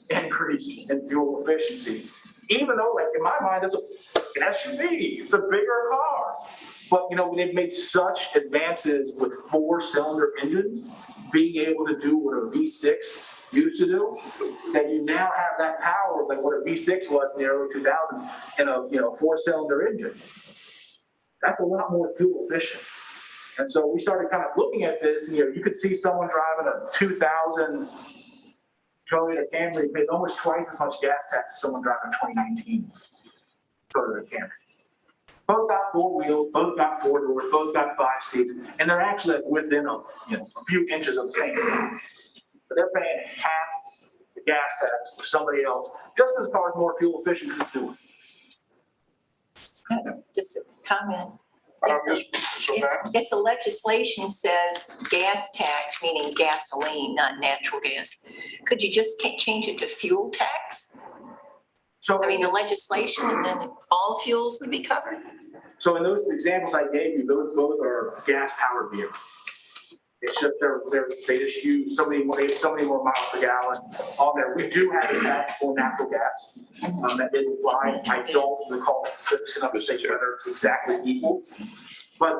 increase in fuel efficiency, even though, like, in my mind, it's an SUV, it's a bigger car. But, you know, they've made such advances with 4-cylinder engines, being able to do what a V6 used to do, that you now have that power like what a V6 was in the early 2000s in a 4-cylinder engine. That's a lot more fuel efficient. And so we started kind of looking at this, and you could see someone driving a 2000 Toyota Camry pays almost twice as much gas tax as someone driving a 2019 Toyota Camry. Both got 4 wheels, both got 4 doors, both got 5 seats, and they're actually within a few inches of the same size. But they're paying half the gas tax for somebody else, just as car is more fuel efficient as it's doing. Just a comment. If the legislation says gas tax, meaning gasoline, not natural gas, could you just change it to fuel tax? So, I mean, the legislation, and then all fuels would be covered? So in those examples I gave you, those both are gas-powered vehicles. It's just they just use so many more miles per gallon on there. We do have a tax for natural gas that is applied. I don't recall the specifics enough to say whether it's exactly equal, but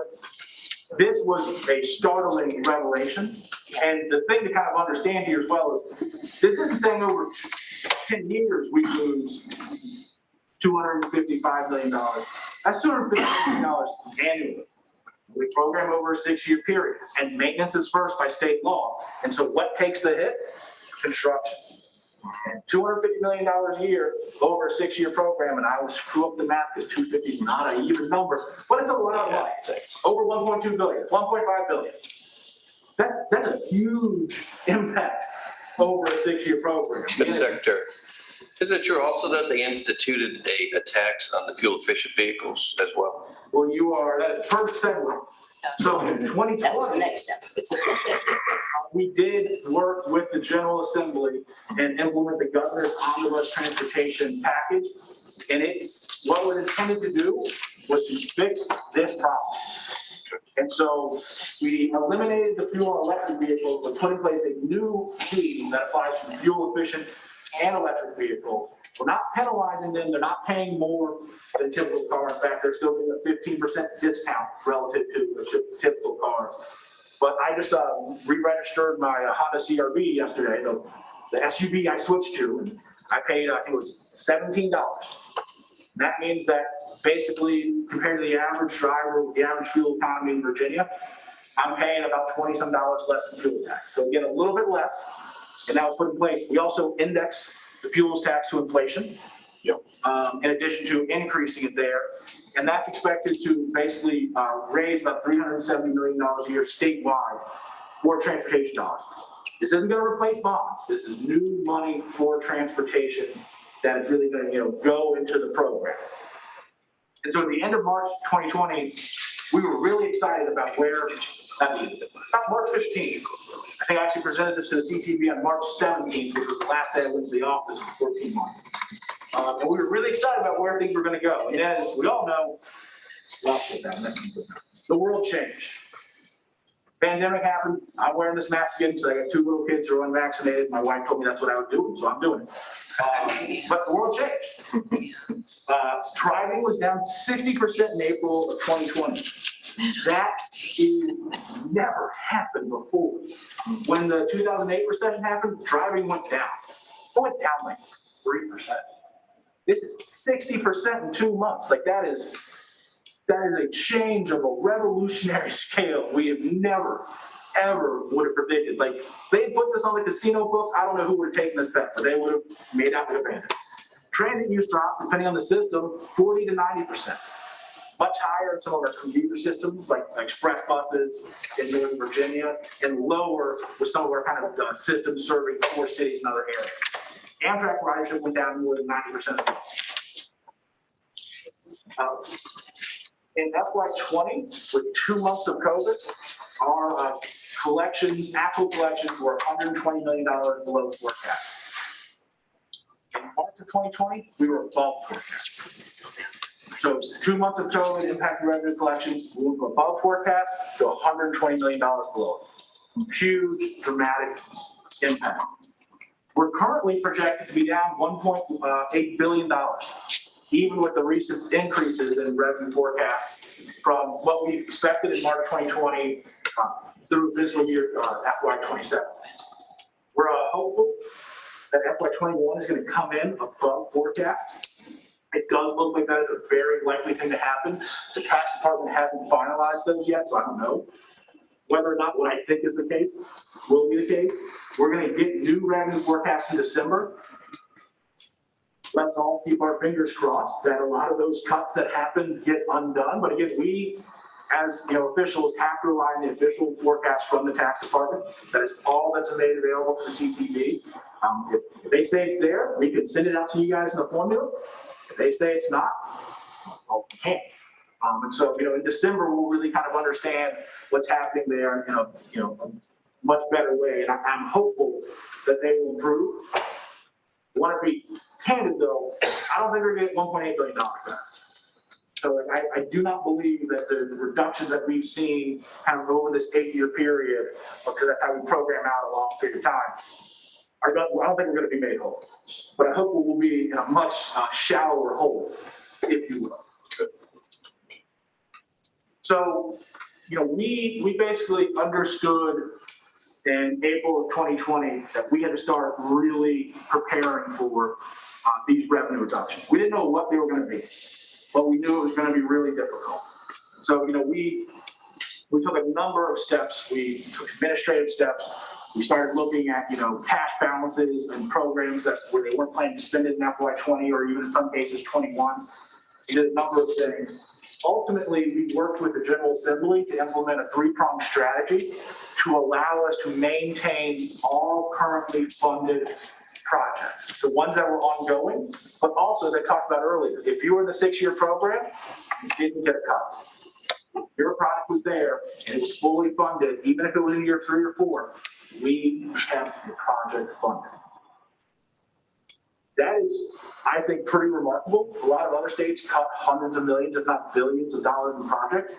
this was a startling revelation. And the thing to kind of understand here as well is this isn't saying over 10 years we lose $255 million. That's $250 million annually. We program over a 6-year period, and maintenance is first by state law. And so what takes the hit? Construction. And $250 million a year over a 6-year program, and I will screw up the math because 250 is not an even number, but it's a lot of money. Over 1.2 billion, 1.5 billion. That's a huge impact over a 6-year program. Mr. Secretary, is it true also that they instituted a tax on the fuel efficient vehicles as well? Well, that is perfect segue. So in 2020. That was the next step. We did work with the General Assembly and implement the governor's omnibus transportation package. And what it was intended to do was to fix this problem. And so we eliminated the fuel and electric vehicles, but put in place a new fee that applies to fuel efficient and electric vehicles. We're not penalizing them. They're not paying more than a typical car. In fact, they're still getting a 15% discount relative to a typical car. But I just re-registered my Honda CRV yesterday, the SUV I switched to, and I paid, I think it was $17. That means that basically, compared to the average driver with the average fuel economy in Virginia, I'm paying about $20-some less in fuel tax. So again, a little bit less, and that was put in place. We also index the fuels tax to inflation, in addition to increasing it there. And that's expected to basically raise about $370 million a year statewide for transportation dollars. This isn't going to replace bonds. This is new money for transportation that is really going to go into the program. And so at the end of March 2020, we were really excited about where, about March 15th, I think I actually presented this to the CTV on March 17th, which was the last day I went to the office for 14 months. And we were really excited about where things were going to go. And as we all know, the world changed. Pandemic happened. I'm wearing this mask again because I got 2 little kids who are unvaccinated. My wife told me that's what I would do, so I'm doing it. But the world changed. Driving was down 60% in April of 2020. That never happened before. When the 2008 recession happened, driving went down. It went down like 3%. This is 60% in 2 months. Like that is a change of a revolutionary scale we have never, ever would have predicted. Like they put this on the casino books, I don't know who would have taken this bet, but they would have made out with a bandit. Transit use dropped, depending on the system, 40 to 90%. Much higher in some of our commuter systems, like express buses in Northern Virginia, and lower with some of our kind of systems serving core cities and other areas. Amtrak ridership went down more than 90%. In FY20, with 2 months of COVID, our actual collections were $120 million below forecast. In March of 2020, we were above forecast. So 2 months of COVID impacted revenue collections, we went from above forecast to $120 million below. Huge, dramatic impact. We're currently projected to be down $1.8 billion, even with the recent increases in revenue forecasts from what we expected in March 2020 through fiscal year FY27. We're hopeful that FY21 is going to come in above forecast. It does look like that is a very likely thing to happen. The tax department hasn't finalized those yet, so I don't know whether or not what I think is the case will be the case. We're going to get new revenue forecasts in December. Let's all keep our fingers crossed that a lot of those cuts that happen get undone. But again, we, as officials, have to rely on the official forecast from the tax department. That is all that's made available to the CTV. If they say it's there, we can send it out to you guys in the formula. If they say it's not, well, we can't. And so, in December, we'll really kind of understand what's happening there in a much better way. And I'm hopeful that they will improve. I want to be candid, though. I don't think we're going to get $1.8 billion back. So I do not believe that the reductions that we've seen kind of over this 8-year period, because that's how we program out a long period of time, I don't think we're going to be made whole. But I hope we'll be in a much shallower hole, if you will. So, we basically understood in April of 2020 that we had to start really preparing for these revenue reductions. We didn't know what they were going to be, but we knew it was going to be really difficult. So, we took a number of steps. We took administrative steps. We started looking at, cash balances and programs where they weren't planning to spend it in FY20 or even in some cases 21. We did a number of things. Ultimately, we worked with the General Assembly to implement a three-pronged strategy to allow us to maintain all currently funded projects. So ones that were ongoing, but also, as I talked about earlier, if you were in the 6-year program, you didn't get a cut. Your product was there and it was fully funded, even if it was in year 3 or 4, we kept the project funded. That is, I think, pretty remarkable. A lot of other states cut hundreds of millions, if not billions of dollars in projects.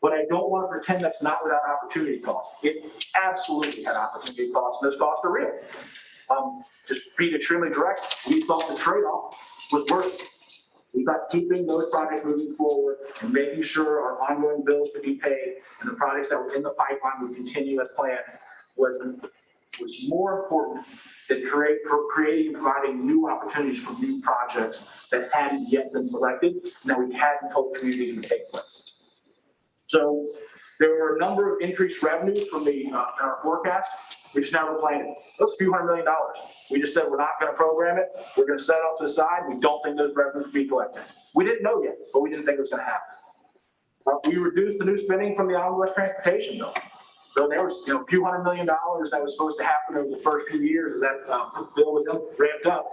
But I don't want to pretend that's not without opportunity costs. It absolutely had opportunity costs, and those costs are real. Just being extremely direct, we thought the trade-off was worth it. We thought keeping those projects moving forward and making sure our ongoing bills could be paid and the projects that were in the pipeline would continue as planned was more important than creating and providing new opportunities for new projects that hadn't yet been selected and that we hadn't hoped communities would take place. So there were a number of increased revenues from our forecast. We just never planned it. It was a few $100 million. We just said we're not going to program it. We're going to set it off to the side. We don't think those revenues will be collected. We didn't know yet, but we didn't think it was going to happen. We reduced the new spending from the omnibus transportation bill. So there was a few $100 million that was supposed to happen over the first few years as that bill was ramped up.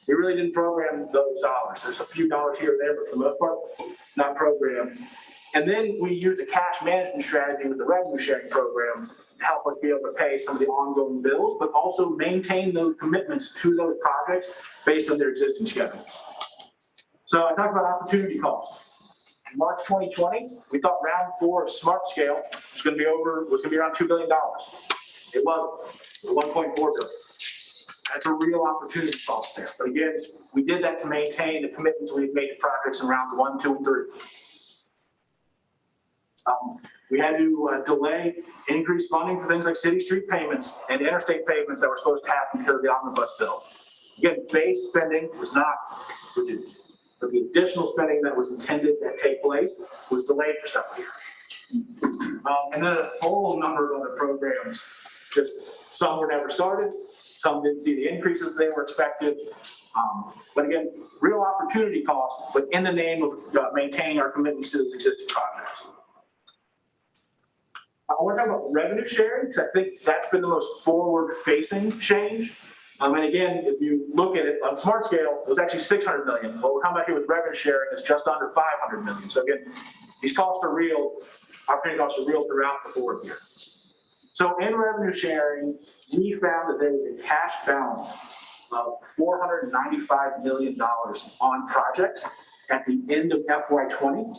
We really didn't program those dollars. There's a few dollars here and there, but for the most part, not programmed. And then we used a cash management strategy with the revenue sharing program to help us be able to pay some of the ongoing bills, but also maintain those commitments to those projects based on their existing schedules. So I talked about opportunity costs. In March 2020, we thought round 4 of Smart Scale was going to be around $2 billion. It wasn't. $1.4 billion. That's a real opportunity cost there. But again, we did that to maintain the commitments we've made to projects in rounds 1, 2, and 3. We had to delay increased funding for things like city street payments and interstate payments that were supposed to happen because of the omnibus bill. Again, base spending was not reduced, but the additional spending that was intended to take place was delayed for several years. And then a whole number of other programs, just some were never started, some didn't see the increases they were expected. But again, real opportunity costs, but in the name of maintaining our commitments to those existing projects. I want to talk about revenue sharing because I think that's been the most forward-facing change. And again, if you look at it on Smart Scale, it was actually $600 million. What we're coming back here with revenue sharing is just under $500 million. So again, these costs are real. Opportunity costs are real throughout the board here. So in revenue sharing, we found that there was a cash balance of $495 million on projects at the end of FY20.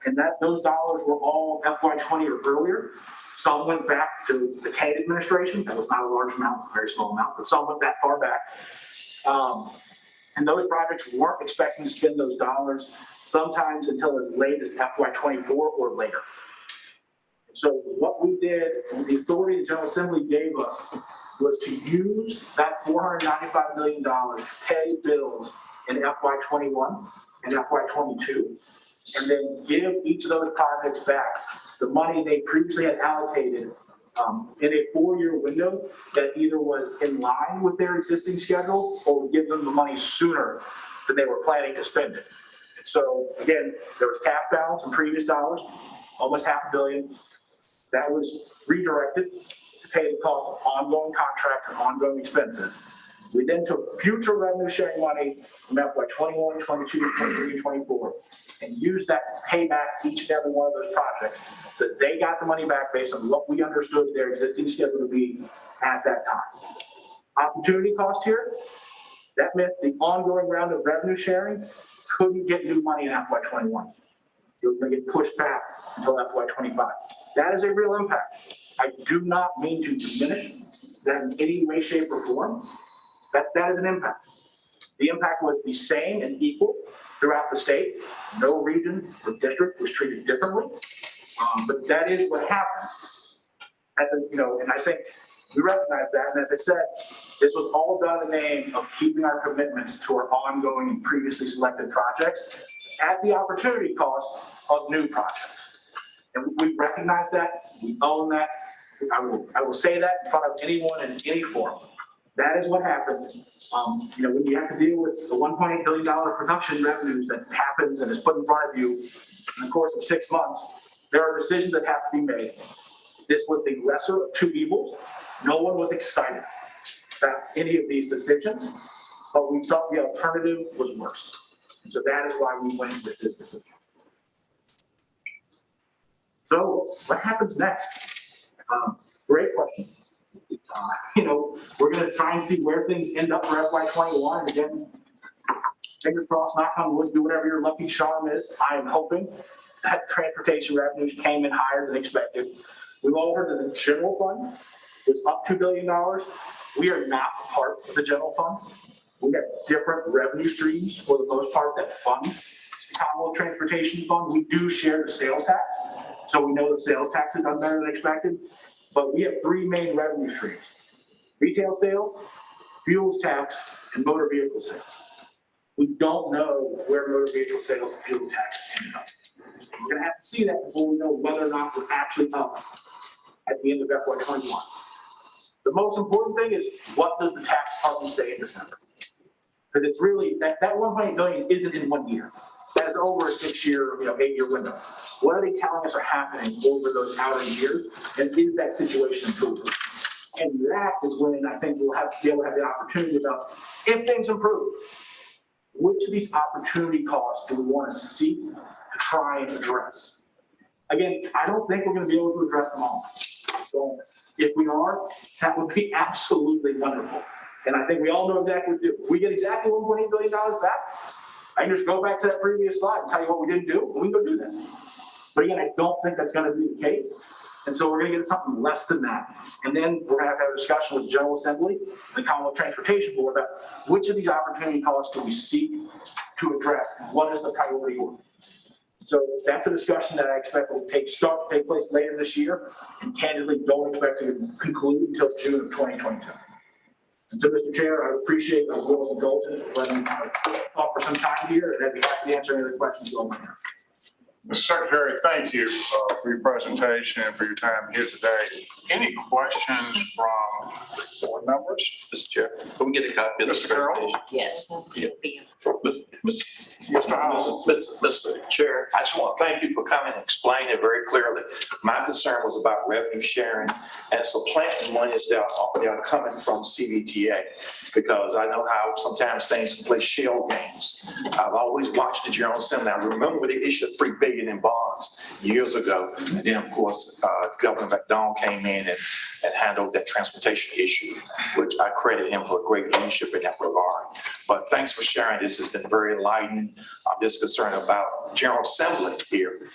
And those dollars were all FY20 or earlier. Some went back to the Kane administration. That was not a large amount, a very small amount, but some went that far back. And those projects weren't expecting to spend those dollars sometimes until as late as FY24 or later. So what we did, and the authority the General Assembly gave us, was to use that $495 million to pay bills in FY21 and FY22. And then give each of those projects back the money they previously had allocated in a 4-year window that either was in line with their existing schedule or would give them the money sooner than they were planning to spend it. And so again, there was cash balance in previous dollars, almost $500 million. That was redirected to pay the cost of ongoing contracts and ongoing expenses. We then took future revenue sharing money from FY21, 22, 23, and 24 and used that to pay back each and every one of those projects so that they got the money back based on what we understood their existing schedule to be at that time. Opportunity cost here, that meant the ongoing round of revenue sharing couldn't get new money in FY21. It was going to get pushed back until FY25. That is a real impact. I do not mean to diminish that in any way, shape, or form. That is an impact. The impact was the same and equal throughout the state. No region or district was treated differently, but that is what happened. And I think we recognize that. And as I said, this was all done in the name of keeping our commitments to our ongoing and previously selected projects at the opportunity cost of new projects. And we recognize that, we own that. I will say that in front of anyone in any forum. That is what happens. When you have to deal with the $1.8 billion production revenues that happens and is put in front of you in the course of 6 months, there are decisions that have to be made. This was the lesser of two evils. No one was excited about any of these decisions, but we thought the alternative was worse. And so that is why we went with this decision. So what happens next? Great question. We're going to try and see where things end up for FY21. And again, fingers crossed, knock on wood, do whatever your lucky charm is. I am hoping that transportation revenues came in higher than expected. We've all heard that the general fund was up $2 billion. We are not part of the general fund. We have different revenue streams for the most part that fund the Commonwealth Transportation Fund. We do share the sales tax, so we know the sales tax has done better than expected. But we have three main revenue streams: retail sales, fuels tax, and motor vehicle sales. We don't know where motor vehicle sales and fuel tax ended up. We're going to have to see that before we know whether or not we're actually up at the end of FY21. The most important thing is, what does the tax department say in December? Because it's really, that $1.8 billion isn't in 1 year. That is over a 6-year, 8-year window. What are they telling us are happening over those outer years? And is that situation improving? And that is when I think we'll have to be able to have the opportunity about, if things improve, which of these opportunity costs do we want to seek to try and address? Again, I don't think we're going to be able to address them all. So if we are, that would be absolutely wonderful. And I think we all know exactly what to do. If we get exactly $1.8 billion back, I can just go back to that previous slide and tell you what we didn't do, and we can go do that. But again, I don't think that's going to be the case. And so we're going to get something less than that. And then we're going to have a discussion with the General Assembly and the Commonwealth Transportation Board about which of these opportunity costs do we seek to address, and what is the priority order. So that's a discussion that I expect will take place later this year, and candidly don't expect to conclude until June of 2022. And so, Mr. Chair, I appreciate the Will's indulgence for letting me talk for some time here, and I'd be happy to answer any other questions you all might have. Mr. Secretary, thank you for your presentation and for your time here today. Any questions from board members? Mr. Chair, can we get a copy of this Mr. Carroll? presentation? Yes. Mr. Howell? Mr. Chair, I just want to thank you for coming and explaining it very clearly. My concern was about revenue sharing and supplanting monies that are coming from CVTA, because I know how sometimes things can play shell games. I've always watched the General Assembly. I remember when they issued $3 billion in bonds years ago. And then, of course, Governor McDonald came in and handled that transportation issue, which I credit him for great leadership in that regard. But thanks for sharing this. It's been very enlightening. I'm just concerned about General Assembly here.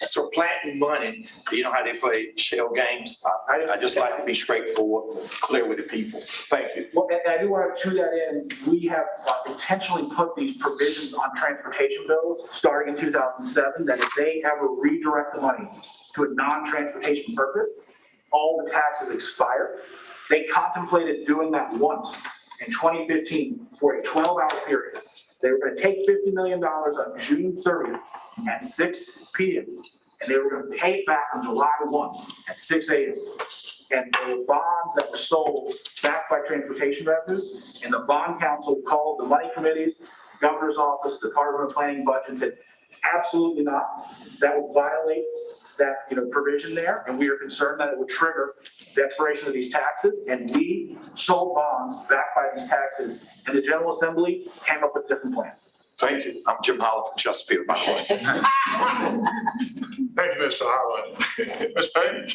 Supplanting money. You know how they play shell games? I just like to be straightforward, clear with the people. Thank you. Well, and I do want to that in. We have intentionally put these provisions on transportation bills starting in 2007, that if they ever redirect the money to a non-transportation purpose, all the taxes expire. They contemplated doing that once in 2015 for a 12-hour period. They were going to take $50 million on June 30th at 6 p.m. and they were going to pay it back on July 1 at 6 a.m. And there were bonds that were sold backed by transportation revenues, and the bond council called the money committees, governor's office, the Department of Planning and Budget, and said, absolutely not. That would violate that provision there, and we are concerned that it would trigger the expiration of these taxes. And we sold bonds backed by these taxes, and the General Assembly came up with a different plan. Thank you. I'm Jim Holland from Chesterfield, by the way. Thank you, Mr. Howland. Ms. Page?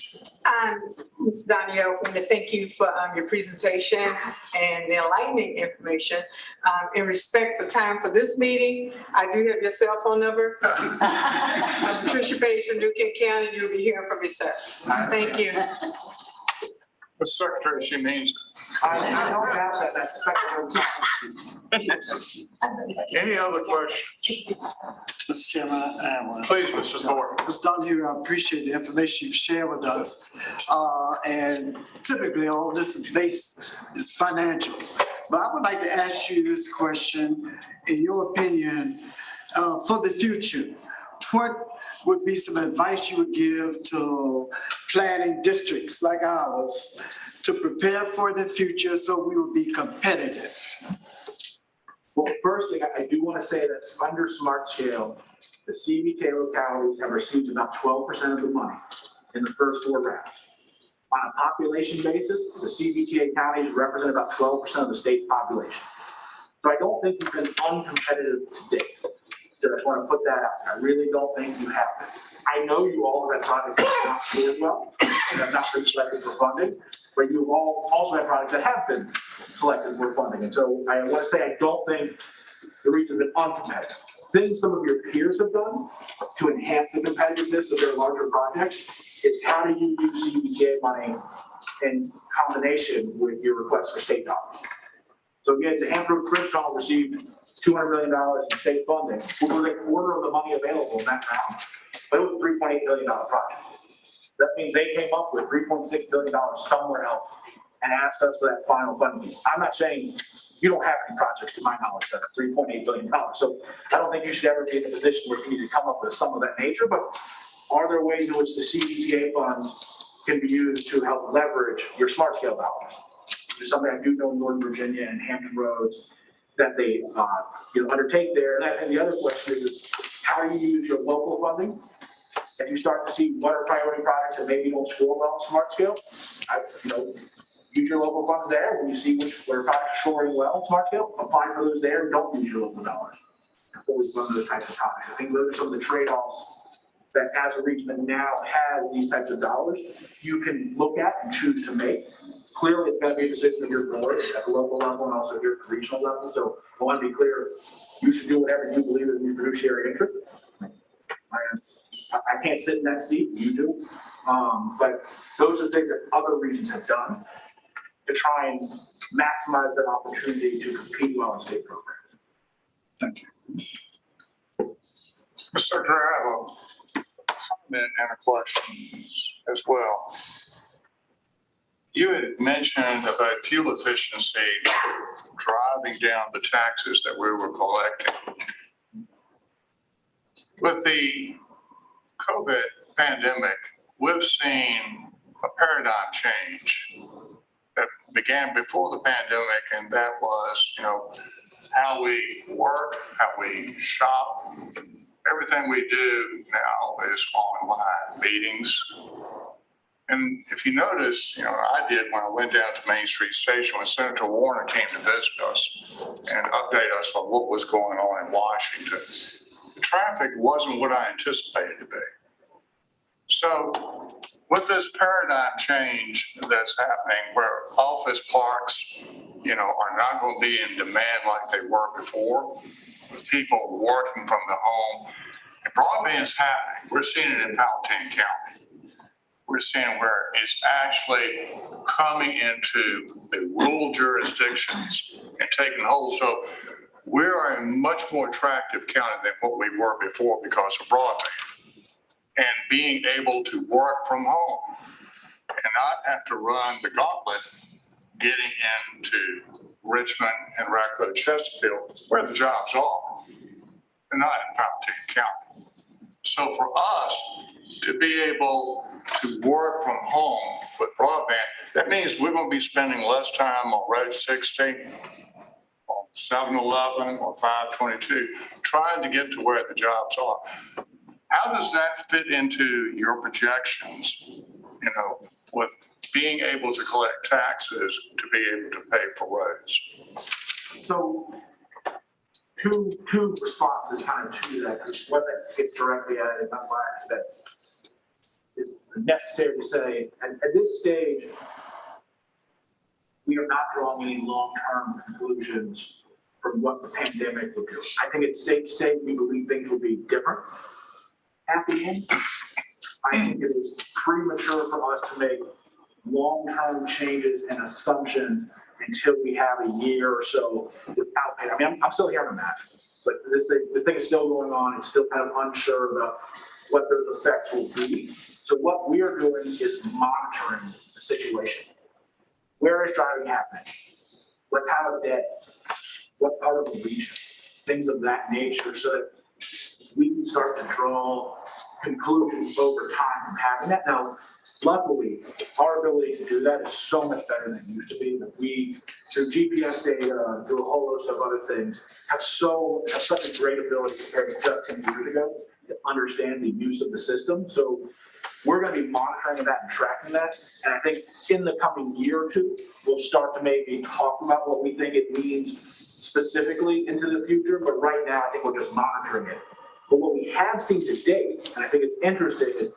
Ms. Danielle, I want to thank you for your presentation and the enlightening information. In respect for time for this meeting, I do have your cell phone number. I'm Patricia Page from New Kent County. You'll be hearing from me, sir. Thank you. Mr. Secretary, she means I don't have that. That's spectrum. Any other questions? Mr. Chairman, I have one. Please, Mr. Thornton. Ms. Donahue, I appreciate the information you share with us. And typically all this is based is financial. But I would like to ask you this question, in your opinion, for the future, what would be some advice you would give to planning districts like ours to prepare for the future so we will be competitive? Well, first thing, I do want to say that under Smart Scale, the CBK localities have received about 12% of the money in the first 4 rounds. On a population basis, the CBTA counties represent about 12% of the state's population. So I don't think you've been uncompetitive to date. So I just want to put that out. I really don't think you have been. I know you all have had projects that have not scored well and have not been selected for funding, but you've all also had projects that have been selected for funding. And so I want to say I don't think the region has been uncompetitive. Things some of your peers have done to enhance the competitiveness of their larger projects is how do you use CBTA money in combination with your request for state dollars. So again, the Hampton Bridge Tunnel received $200 million in state funding, which was a quarter of the money available in that round, but it was a $3.8 billion project. That means they came up with $3.6 billion somewhere else and asked us for that final funding. I'm not saying you don't have any projects, to my knowledge, that are $3.8 billion. So I don't think you should ever be in a position where you need to come up with some of that nature, but are there ways in which the CBTA funds can be used to help leverage your smart scale dollars? There's something I do know in Northern Virginia and Hampton Roads that they undertake there. And the other question is how do you use your local funding? If you start to see what are priority projects that maybe don't score well in smart scale, use your local funds there. When you see where projects are scoring well in smart scale, apply for those there. Don't use your local dollars before we fund those types of projects. I think those are some of the trade-offs that as a region that now has these types of dollars, you can look at and choose to make. Clearly, it's got to be a decision of your board at the local level and also your regional level. So I want to be clear, you should do whatever you believe is in your fiduciary interest. I can't sit in that seat, you do. But those are things that other regions have done to try and maximize that opportunity to compete well in state programs. Thank you. Mr. Drew, I have a comment and a question as well. You had mentioned about fuel efficiency driving down the taxes that we were collecting. With the COVID pandemic, we've seen a paradigm change that began before the pandemic, and that was, how we work, how we shop. Everything we do now is online meetings. And if you notice, I did when I went down to Main Street Station when Senator Warner came to visit us and update us on what was going on in Washington. The traffic wasn't what I anticipated to be. So with this paradigm change that's happening where office parks, are not going to be in demand like they were before, with people working from the home, and broadband's happening. We're seeing it in Powhatan County. We're seeing where it's actually coming into the rural jurisdictions and taking hold. So we are a much more attractive county than what we were before because of broadband and being able to work from home and not have to run the gauntlet getting into Richmond and Raccoon, Chesterfield, where the jobs are, and not in Powhatan County. So for us to be able to work from home with broadband, that means we're going to be spending less time on Road 60, on 711 or 522, trying to get to where the jobs are. How does that fit into your projections, with being able to collect taxes to be able to pay for roads? So two responses kind of to that, because one that gets directly at it, not last, that is necessary to say. And at this stage, we are not drawing any long-term conclusions from what the pandemic will do. I think it's safe to say we believe things will be different at the end. I think it is premature for us to make long-term changes and assumptions until we have a year or so without it. I mean, I'm still hearing that, but the thing is still going on. It's still kind of unsure about what those effects will be. So what we are doing is monitoring the situation. Where is driving happening? What time of day? What part of the region? Things of that nature, so that we can start to draw conclusions over time from having that. Now, luckily, our ability to do that is so much better than it used to be. That we, through GPS data, through a whole host of other things, have such a great ability compared to just 10 years ago to understand the use of the system. So we're going to be monitoring that and tracking that. And I think in the coming year or two, we'll start to maybe talk about what we think it means specifically into the future. But right now, I think we're just monitoring it. But what we have seen to date, and I think it's interesting, is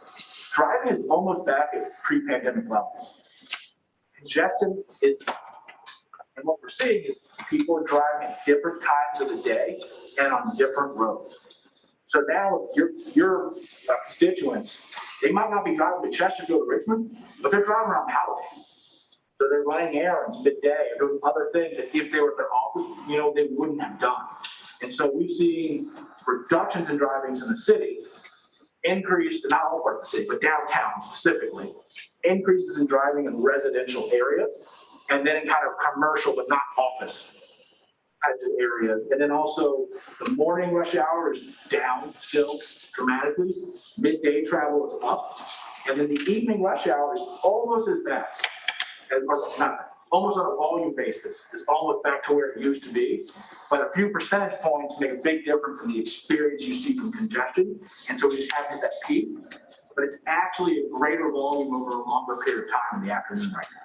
driving is almost back at pre-pandemic levels. Congestion is, and what we're seeing is people are driving at different times of the day and on different roads. So now your constituents, they might not be driving to Chesterfield or Richmond, but they're driving around Paladin. So they're running errands midday or doing other things that if they were at their office, they wouldn't have done. And so we've seen reductions in drivings in the city, increased, not all parts of the city, but downtown specifically, increases in driving in residential areas, and then in kind of commercial, but not office types of areas. And then also the morning rush hour is down still dramatically. Midday travel is up. And then the evening rush hour is almost as bad, almost on a volume basis, is almost back to where it used to be. But a few percentage points make a big difference in the experience you see from congestion. And so we just have to hit that peak. But it's actually a greater volume over a longer period of time in the afternoon right now.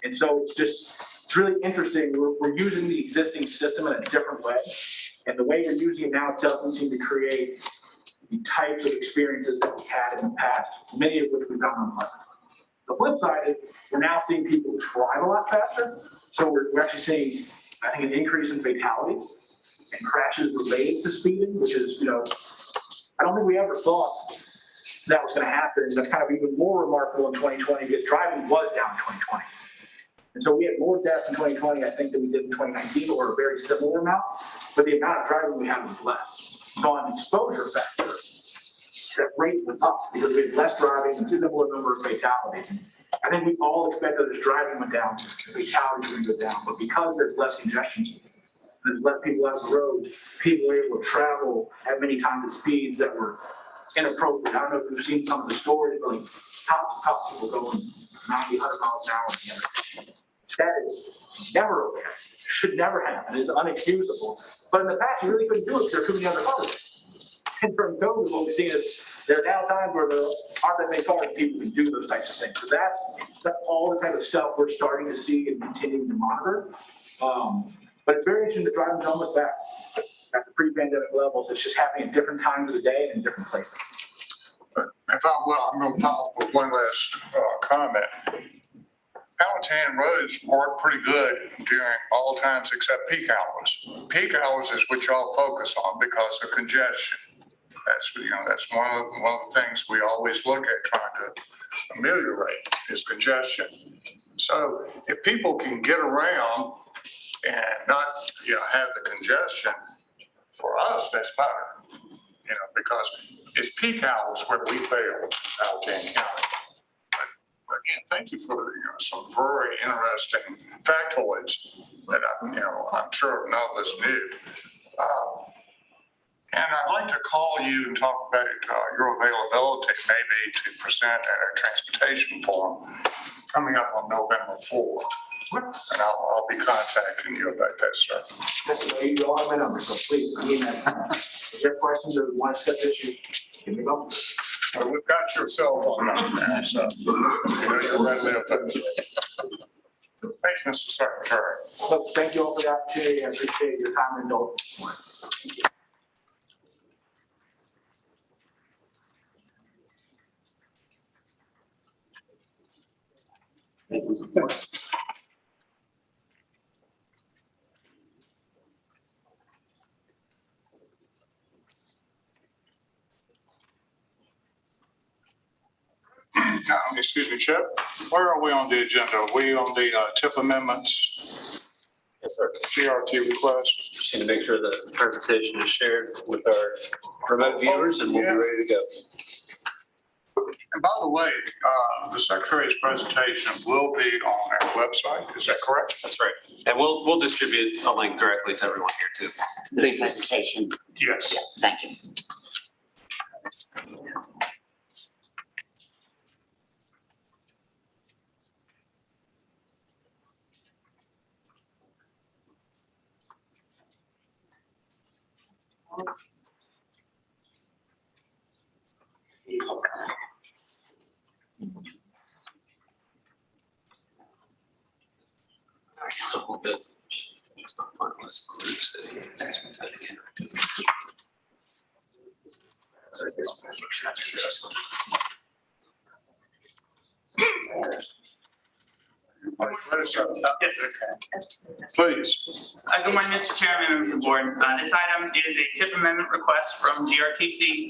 And so it's really interesting. We're using the existing system in a different way. And the way we're using it now doesn't seem to create the types of experiences that we had in the past, many of which we found unpleasant. The flip side is we're now seeing people drive a lot faster. So we're actually seeing, I think, an increase in fatalities and crashes related to speeding, which is, I don't think we ever thought that was going to happen. That's kind of even more remarkable in 2020 because driving was down in 2020. And so we had more deaths in 2020, I think, than we did in 2019, or a very similar amount, but the amount of driving we had was less. So on exposure factor, that rate went up because we had less driving and a similar number of fatalities. And I think we all expected as driving went down, the fatalities would go down. But because there's less congestion, there's less people out on the road, people were able to travel at many times at speeds that were inappropriate. I don't know if you've seen some of the stories, but like top people going 90, 100 miles an hour in the other. That is never okay. Should never happen. It is unexcusable. But in the past, you really couldn't do it because there are too many other cars. And from COVID, what we've seen is there are now times where there aren't that many cars and people can do those types of things. So that's all the kind of stuff we're starting to see and continuing to monitor. But it's very interesting that driving's almost back at the pre-pandemic levels. It's just happening at different times of the day and in different places. I'm going to follow up with one last comment. Palatine roads work pretty good during all times except peak hours. Peak hours is what y'all focus on because of congestion. That's one of the things we always look at trying to ameliorate is congestion. So if people can get around and not, have the congestion, for us, that's better, because it's peak hours where we fail out in county. Again, thank you for some very interesting factoids that I'm sure none of us knew. And I'd like to call you and talk about your availability, maybe to present at a transportation forum coming up on November 4th. And I'll be contacting you about that, sir. You all have my number, so please, if you have questions or want to set issue, give me a call. Well, we've got your cell phone number now, so you're readily available. Thank you, Mr. Secretary. So thank you all for the opportunity. I appreciate your time and indulgence. Thank you. Now, let me excuse me, Chip, where are we on the agenda? Are we on the TIP amendments, Yes, sir. GRT request? Just need to make sure the presentation is shared with our remote viewers and we'll be ready to go. And by the way, the secretary's presentation will be on our website. Is that correct? That's right. And we'll distribute a link directly to everyone here too. The presentation. Yes. Yeah, thank you. A little bit. It's not fun. Let's go through the city. Please. Good morning, Mr. Chairman, members of the board. This item is a TIP amendment request from GRTC.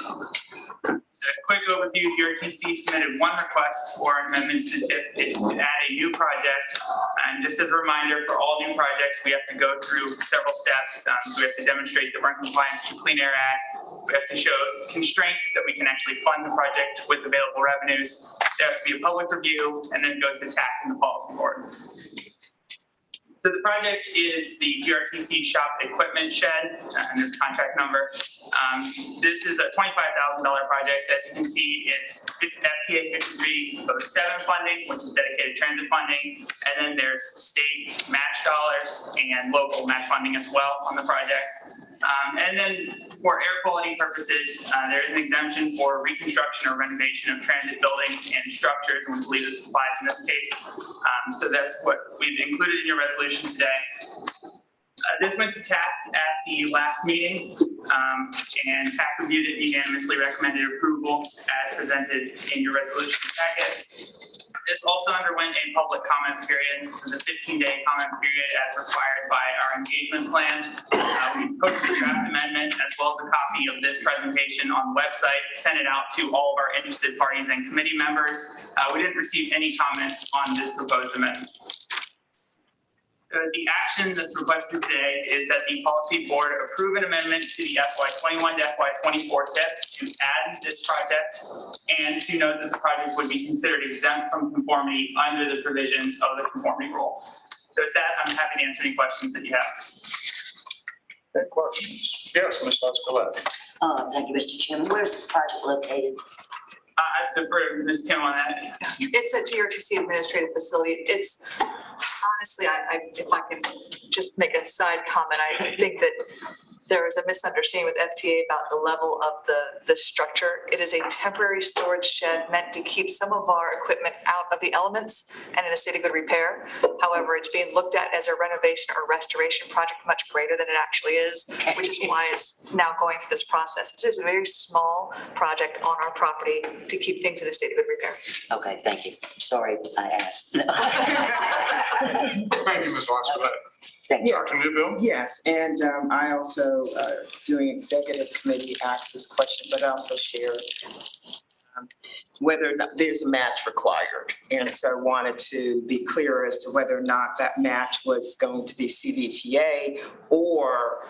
A quick overview, GRTC submitted one request for an amendment to the TIP. It's to add a new project. And just as a reminder, for all new projects, we have to go through several steps. So we have to demonstrate that we're in compliance with the Clean Air Act. We have to show constraint that we can actually fund the project with available revenues. There has to be a public review, and then it goes to TAC and the policy board. So the project is the GRTC shop equipment shed, and this contract number. This is a $25,000 project. As you can see, it's FTA 5307 funding, which is dedicated transit funding, and then there's state match dollars and local match funding as well on the project. And then for air quality purposes, there is an exemption for reconstruction or renovation of transit buildings and structures, and we believe this applies in this case. So that's what we've included in your resolution today. This went to TAC at the last meeting, and TAC reviewed it, unanimously recommended approval as presented in your resolution packet. This also underwent a public comment period. This is a 15-day comment period as required by our engagement plan. We posted the draft amendment as well as a copy of this presentation on the website, sent it out to all of our interested parties and committee members. We didn't receive any comments on this proposed amendment. The action that's requested today is that the policy board approve an amendment to the FY21 to FY24 TIP to add this project and to note that the project would be considered exempt from conformity under the provisions of the conformity rule. So with that, I'm happy to answer any questions that you have. Any questions? Yes, Ms. Escalante. Thank you, Mr. Chairman. Where is this project located? I defer to Ms. Tim on that. It's a GRTC administrative facility. It's honestly, if I can just make a side comment, I think that there is a misunderstanding with FTA about the level of the structure. It is a temporary storage shed meant to keep some of our equipment out of the elements and in a state of good repair. However, it's being looked at as a renovation or restoration project much greater than it actually is, which is why it's now going through this process. It is a very small project on our property to keep things in a state of good repair. Okay, thank you. Sorry, I asked. Thank you, Ms. Escalante. Thank you. Dr. Newbill? Yes, and I also, doing executive committee, asked this question, but I also shared whether or not there's a match required. And so I wanted to be clear as to whether or not that match was going to be CVTA or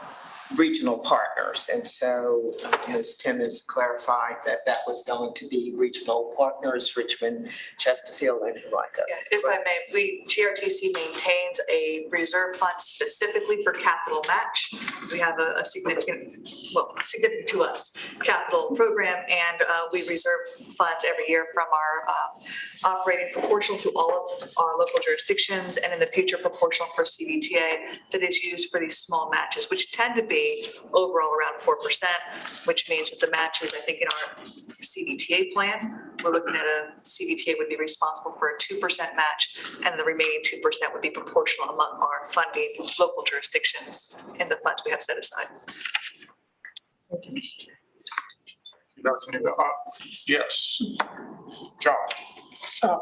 regional partners. And so as Tim has clarified that that was going to be regional partners, Richmond, Chesterfield, and Henrico. Yeah, if I may, GRTC maintains a reserve fund specifically for capital match. We have a significant, well, significant to us, capital program, and we reserve funds every year from our operating proportional to all of our local jurisdictions, and in the future proportional for CVTA that is used for these small matches, which tend to be overall around 4%, which means that the matches, I think in our CVTA plan, we're looking at a CVTA would be responsible for a 2% match, and the remaining 2% would be proportional among our funding local jurisdictions in the funds we have set aside. Dr. Newbill? Yes. John? Go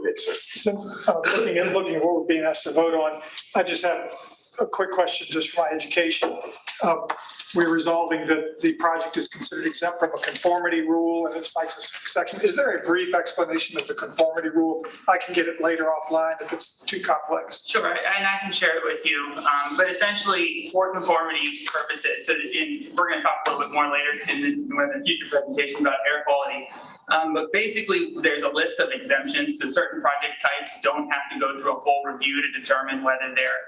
ahead, sir. So looking at what we're being asked to vote on, I just have a quick question just for my education. We're resolving that the project is considered exempt from a conformity rule and it cites a section. Is there a brief explanation of the conformity rule? I can get it later offline if it's too complex. Sure, and I can share it with you. But essentially, for conformity purposes, so we're going to talk a little bit more later in the future presentation about air quality. But basically, there's a list of exemptions. So certain project types don't have to go through a full review to determine whether they're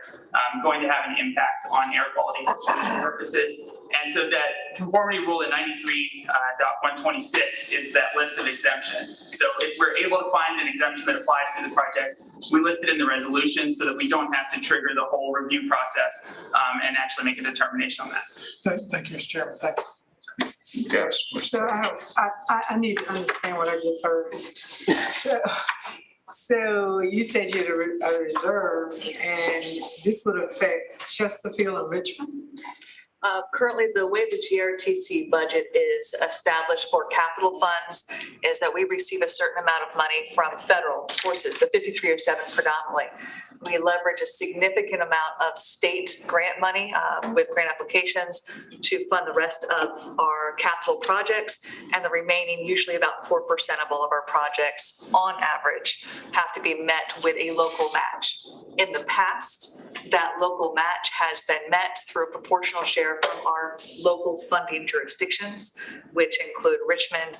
going to have an impact on air quality for purposes. And so that conformity rule in 93.126 is that list of exemptions. So if we're able to find an exemption that applies to the project, we list it in the resolution so that we don't have to trigger the whole review process and actually make a determination on that. Thank you, Mr. Chairman. Thank you. Yes. So I need to understand what I just heard. So you said you had a reserve and this would affect Chesterfield and Richmond? Currently, the way the GRTC budget is established for capital funds is that we receive a certain amount of money from federal sources, the 5307 predominantly. We leverage a significant amount of state grant money with grant applications to fund the rest of our capital projects, and the remaining, usually about 4% of all of our projects on average, have to be met with a local match. In the past, that local match has been met through a proportional share from our local funding jurisdictions, which include Richmond,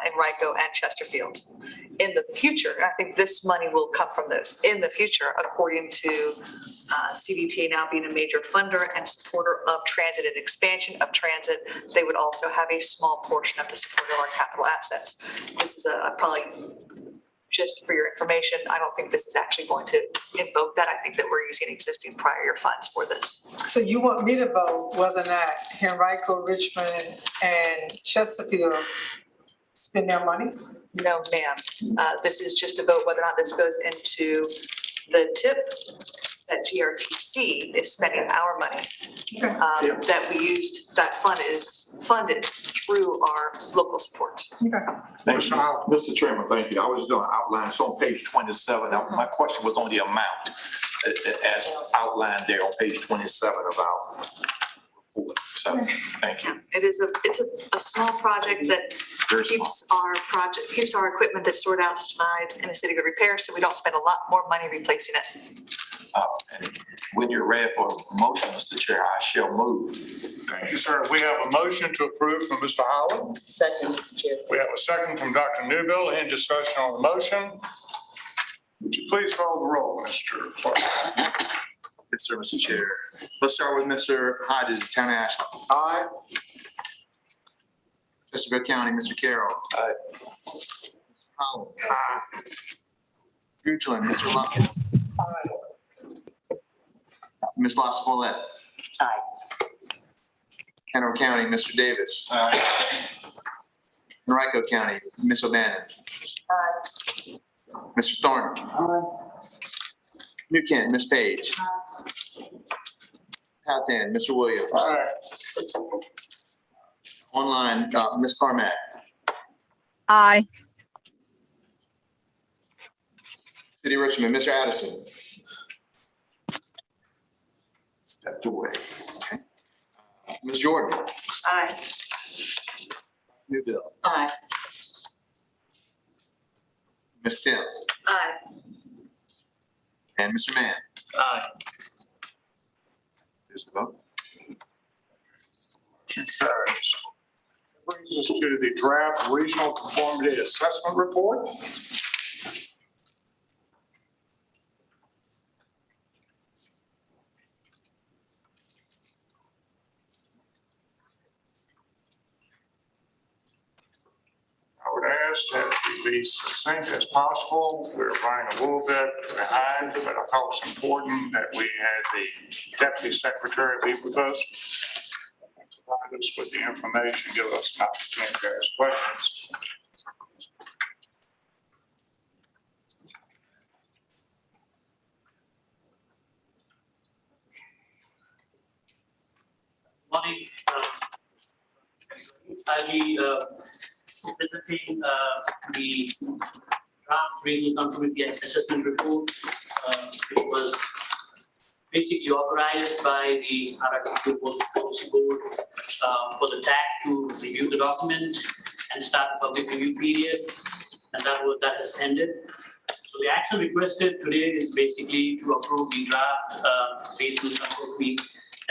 Enrico, and Chesterfield. In the future, I think this money will come from those. In the future, according to CDTA now being a major funder and supporter of transit and expansion of transit, they would also have a small portion of the support of our capital assets. This is probably just for your information. I don't think this is actually going to invoke that. I think that we're using existing prior year funds for this. So you want me to vote whether or not Henrico, Richmond, and Chesterfield spend their money? No, ma'am. This is just a vote whether or not this goes into the tip that GRTC is spending our money. That we used, that fund is funded through our local support. Thank you, Mr. Chairman. Thank you. I was going to outline, it's on page 27. Now, my question was on the amount as outlined there on page 27 of our report. So, thank you. It's a small project that keeps our equipment that's stored outside in a state of good repair, so we don't spend a lot more money replacing it. And when you're ready for a motion, Mr. Chair, I shall move. Thank you, sir. We have a motion to approve from Mr. Howland. Second, Mr. Chair. We have a second from Dr. Newbill. Any discussion on the motion? Would you please call the roll, Mr. Clark? Yes, sir, Mr. Chair. Let's start with Mr. Hodges, Town of Ashland. Aye. Chesterfield County, Mr. Carroll. Aye. Mr. Howland. Aye. Goochland, Mr. Lumpkins. Aye. Ms. La Follette. Aye. Hanover County, Mr. Davis. Aye. Enrico County, Ms. O'Bannon. Aye. Mr. Thornton. Aye. New Kent, Ms. Page. Powhatan, Mr. Williams. Aye. Online, Ms. Carmack. Aye. City of Richmond, Mr. Addison. Stepped away. Okay. Ms. Jordan. Aye. Newbill. Aye. Ms. Tim. Aye. And Mr. Mann. Aye. There's the vote. Motion carries. That brings us to the draft regional conformity assessment report. I would ask that we be succinct as possible. We're running a little bit behind, but I thought it was important that we had the deputy secretary be with us. Provide us with the information, give us an opportunity to ask questions. Morning. I'll be presenting the draft regional conformity assessment report. It was basically authorized by the RRTPO Policy Board for the TAC to review the document and start the public review period, and that has ended. So the action requested today is basically to approve the draft baseline conformity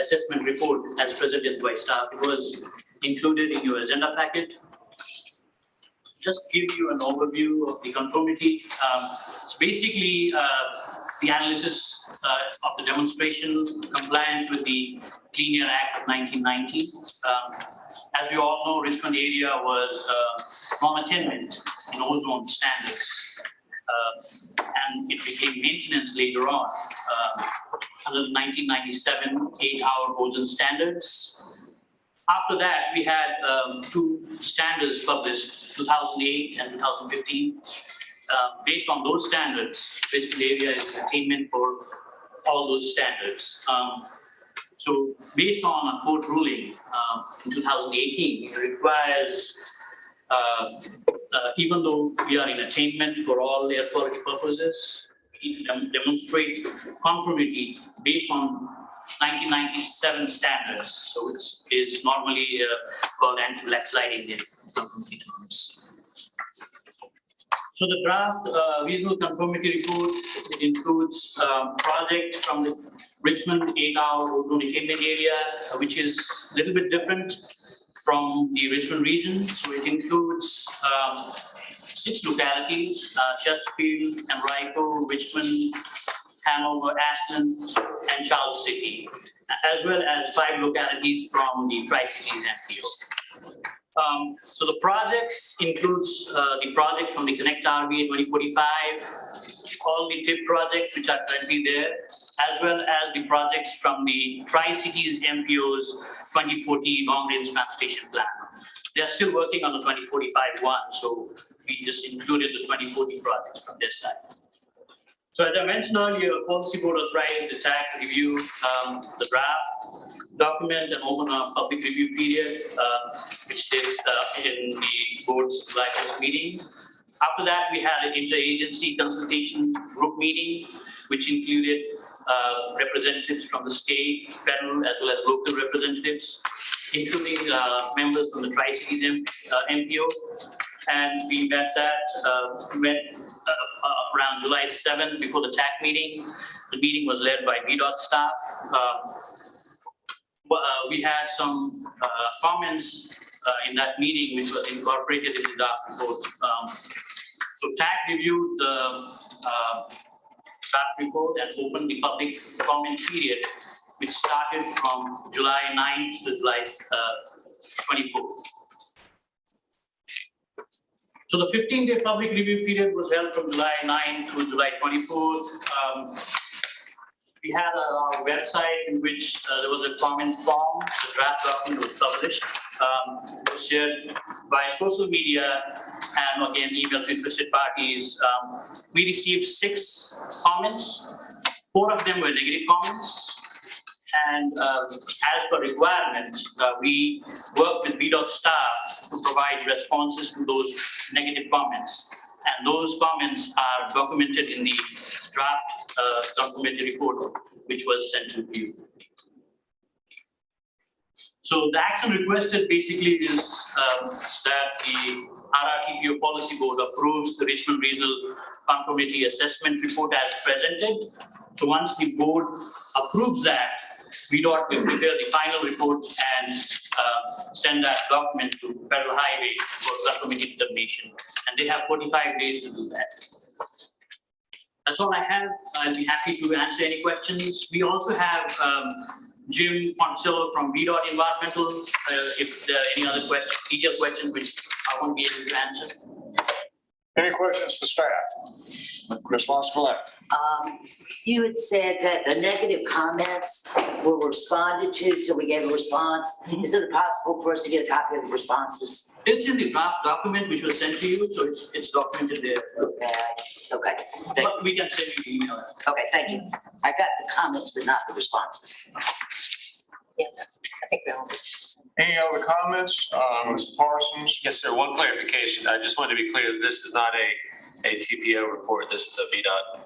assessment report as presented by staff. It was included in your agenda packet. Just give you an overview of the conformity. It's basically the analysis of the demonstration compliance with the Clean Air Act of 1990. As you all know, Richmond area was non-attainment in ozone standards. And it became maintenance later on under the 1997 8-hour ozone standards. After that, we had two standards published, 2008 and 2015. Based on those standards, Richmond area is attainment for all those standards. So based on a court ruling in 2018, it requires, even though we are in attainment for all air quality purposes, we need to demonstrate conformity based on 1997 standards. So it's normally called anti-backsliding in conformity terms. So the draft regional conformity report includes project from the Richmond 8-hour ozone attainment area, which is a little bit different from the Richmond region. So it includes 6 localities, Chesterfield, Enrico, Richmond, Hanover, Ashland, and Charles City, as well as 5 localities from the Tri-Cities MPO. So the projects includes the project from the Connect RBA 2045, all the TIP projects which are currently there, as well as the projects from the Tri-Cities MPO's 2040 Long Range Transportation Plan. They are still working on the 2045 one, so we just included the 2040 projects from their side. So as I mentioned earlier, Policy Board authorized the TAC to review the draft document and open a public review period, which did in the board's July 1st meeting. After that, we had an interagency consultation group meeting, which included representatives from the state, federal, as well as local representatives, including members from the Tri-Cities MPO. And we met around July 7th before the TAC meeting. The meeting was led by VDOT staff. We had some comments in that meeting, which was incorporated in the draft report. So TAC reviewed the draft report and opened the public comment period, which started from July 9th to July 24th. So the 15-day public review period was held from July 9th to July 24th. We had a website in which there was a comment form. The draft document was published. It was shared by social media and again email to interested parties. We received 6 comments. 4 of them were negative comments. And as per requirement, we worked with VDOT staff to provide responses to those negative comments. And those comments are documented in the draft documentary report, which was sent to you. So the action requested basically is that the RRTPO Policy Board approves the Richmond Regional Conformity Assessment Report as presented. So once the board approves that, VDOT will prepare the final report and send that document to Federal Highway for conformity determination. And they have 45 days to do that. That's all I have. I'll be happy to answer any questions. We also have Jim Poncello from VDOT Environmental. If there are any other detailed questions which I won't be able to answer. Any questions for staff? Chris Moscolet. You had said that the negative comments were responded to, so we gave a response. Is it possible for us to get a copy of the responses? It's in the draft document which was sent to you, so it's documented there. Okay. But we can send you the email. Okay, thank you. I got the comments, but not the responses. Yeah, I think we're all. Any other comments? Mr. Parsons? Yes, sir. One clarification. I just wanted to be clear that this is not a TPO report. This is a VDOT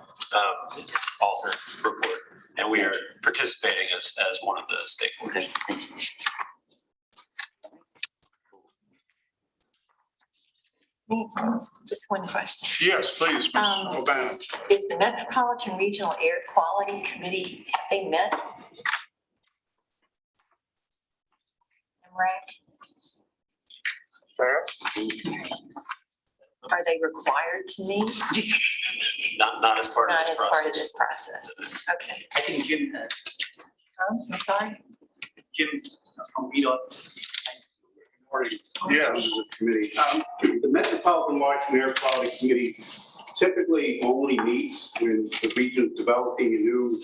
authored report. and we are participating as one of the stakeholders. Just one question. Yes, please, Ms. O'Bannon. Is the Metropolitan Regional Air Quality Committee, have they met? Right? Are they required to meet? Not as part of Not this as part of process. this process. Okay. I think Jim has. I'm sorry? Jim from VDOT. Yes. Committee. The Metropolitan Washington Air Quality Committee typically only meets when the region's developing a new,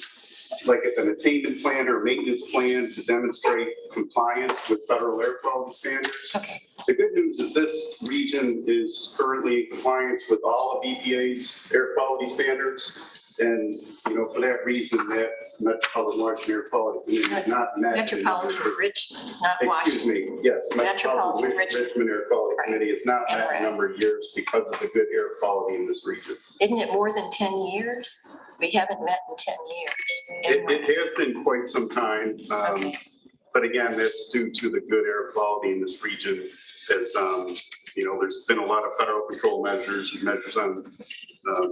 like an attainment plan or maintenance plan to demonstrate compliance with federal air quality standards. Okay. The good news is this region is currently in compliance with all of EPA's air quality standards. And, you know, for that reason, that Metropolitan Washington Air Quality Committee is not met. Metropolitan Richmond, not Washington. Excuse me, yes. Metropolitan Richmond Air Quality Committee is not met in a number of years because of the good air quality in this region. Isn't it more than 10 years? We haven't met in 10 years. It has been quite some time. Okay. But again, that's due to the good air quality in this region. As you know, there's been a lot of federal control measures on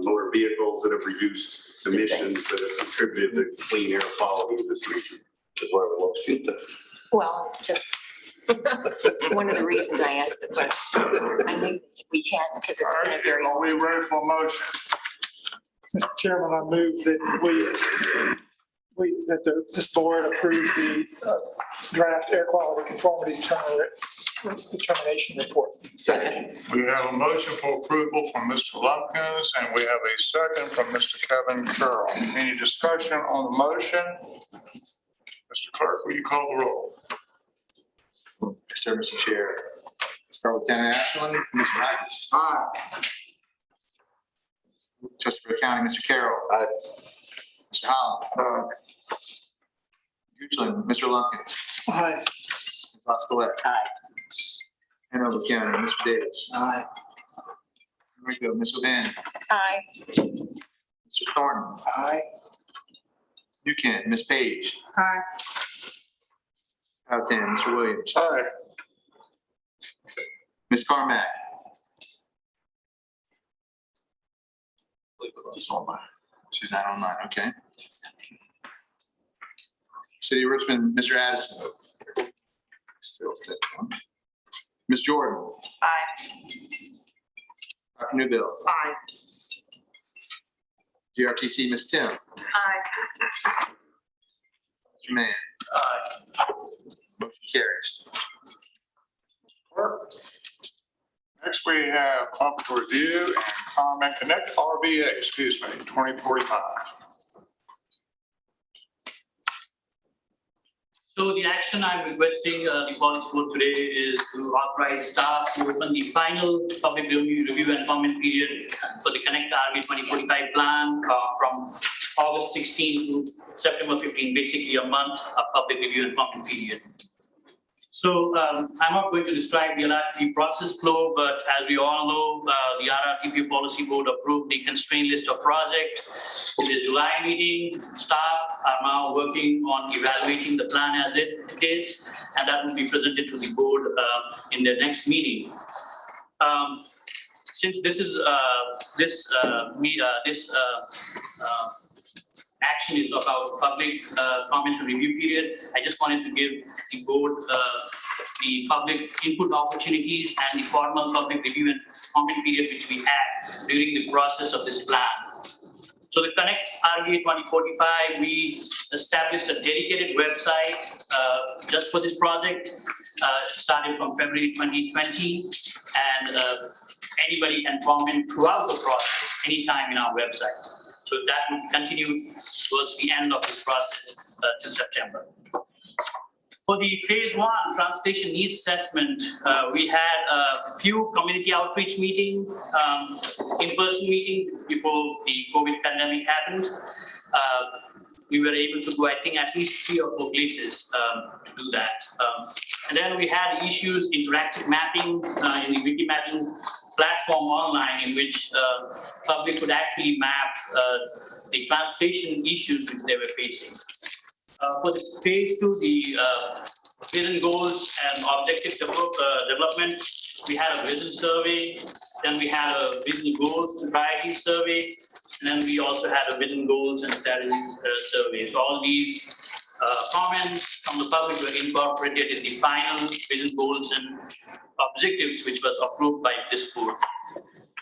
motor vehicles that have reduced emissions that have contributed to clean air quality in this region. That's why we lost you. Well, just, it's one of the reasons I asked the question. I knew we hadn't because it's been a very. Are we ready for a motion? Mr. Chairman, I move that this board approve the draft air quality conformity determination report. Second. We have a motion for approval from Mr. Lumpkins, and we have a second from Mr. Kevin Curl. Any discussion on the motion? Mr. Clerk, will you call the roll? Yes, sir, Mr. Chair. Start with Lieutenant Ashland, Mr. Hodges. Aye. Chesapeake County, Mr. Carroll. Aye. Mr. Holland. Goochland, Mr. Lumpkins. Aye. Ms. Lascolette. Aye. Hanover County, Mr. Davis. Aye. Rico, Ms. O'Bannon. Aye. Mr. Thornton. Aye. New Kent, Ms. Page. Aye. Out of 10, Mr. Williams. Aye. Ms. Carmack. She's not online, okay. City of Richmond, Mr. Addison. Still stepping on. Ms. Jordan. Aye. Dr. Newbill. Aye. GRTC, Ms. Tim. Aye. Mr. Mann. Aye. Motion carries. Next, we have public review and comment, Connect RVA, 2045. So the action I'm requesting the policy board today is to authorize staff to open the final public review and comment period for the Connect RV 2045 plan from August 16 to September 15, basically a month of public review and comment period. So I'm not going to describe the LRTP process flow, but as we all know, the RRTP policy board approved the constraint list of projects in the July meeting. Staff are now working on evaluating the plan as it is, and that will be presented to the board in the next meeting. Since this is action is about public comment and review period, I just wanted to give the board the public input opportunities and the formal public review and comment period which we had during the process of this plan. So the Connect RVA 2045, we established a dedicated website just for this project. It started from February 2020, and anybody can comment throughout the process anytime in our website. So that will continue towards the end of this process till September. For the phase 1 transportation needs assessment, we had a few community outreach meeting, in-person meeting before the COVID pandemic happened. We were able to go, I think, at least 3 or 4 places to do that. And then we had issues, interactive mapping in the wiki mapping platform online in which public could actually map the transportation issues which they were facing. For the phase 2, the vision goals and objective development, we had a vision survey, then we had a vision goals and priorities survey, and then we also had a vision goals and strategy survey. So all these comments from the public were incorporated in the final vision goals and objectives, which was approved by this board.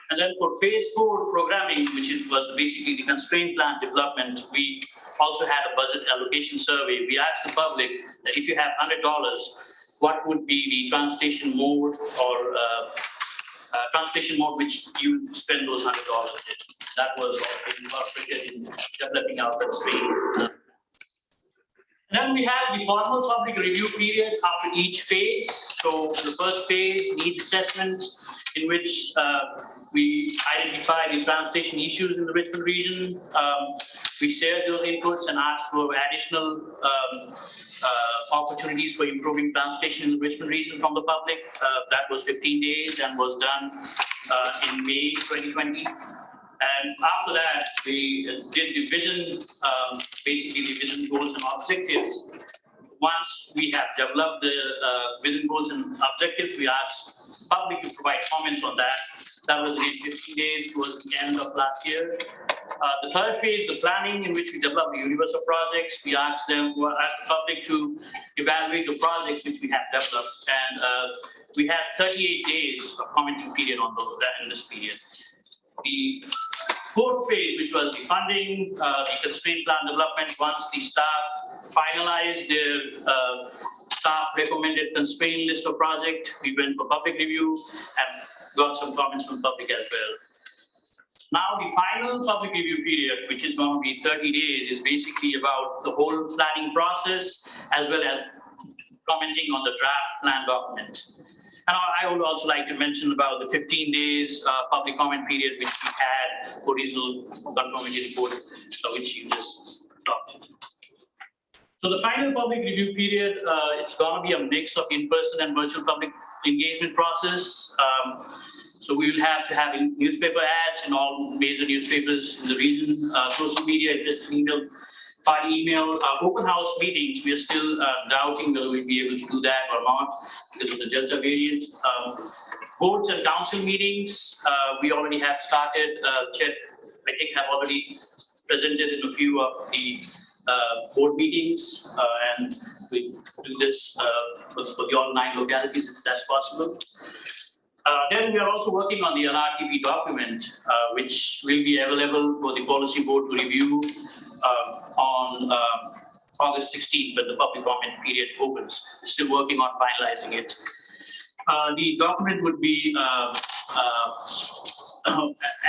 And then for phase 4 programming, which was basically the constraint plan development, we also had a budget allocation survey. We asked the public that if you have $100, what would be the transportation mode or transportation mode which you spend those $100 in. That was incorporated in developing our constraint. And then we have the formal public review period after each phase. So the first phase needs assessment, in which we identify the transportation issues in the Richmond region. We share those inputs and ask for additional opportunities for improving transportation in the Richmond region from the public. That was 15 days and was done in May 2020. And after that, we did the vision, basically the vision goals and objectives. Once we have developed the vision goals and objectives, we asked public to provide comments on that. That was in 15 days towards the end of last year. The third phase, the planning, in which we developed the universe of projects. We asked the public to evaluate the projects which we have developed. And we had 38 days of commenting period on those in this period. The fourth phase, which was the funding, the constraint plan development, once the staff finalized their staff recommended constraint list of project, we went for public review and got some comments from public as well. Now the final public review period, which is going to be 30 days, is basically about the whole planning process as well as commenting on the draft plan document. And I would also like to mention about the 15 days public comment period which we had for regional conformity report, which you just talked. So the final public review period, it's going to be a mix of in-person and virtual public engagement process. So we will have to have newspaper ads in all major newspapers in the region, social media, just email, by email, open house meetings. We are still doubting whether we'll be able to do that or not because of the Delta variant. Boards and council meetings, we already have started. Chet, I think, have already presented in a few of the board meetings, and we do this for the all 9 localities if that's possible. Then we are also working on the Lrtp document, which will be available for the policy board to review on August 16th, when the public comment period opens. We're still working on finalizing it. The document would be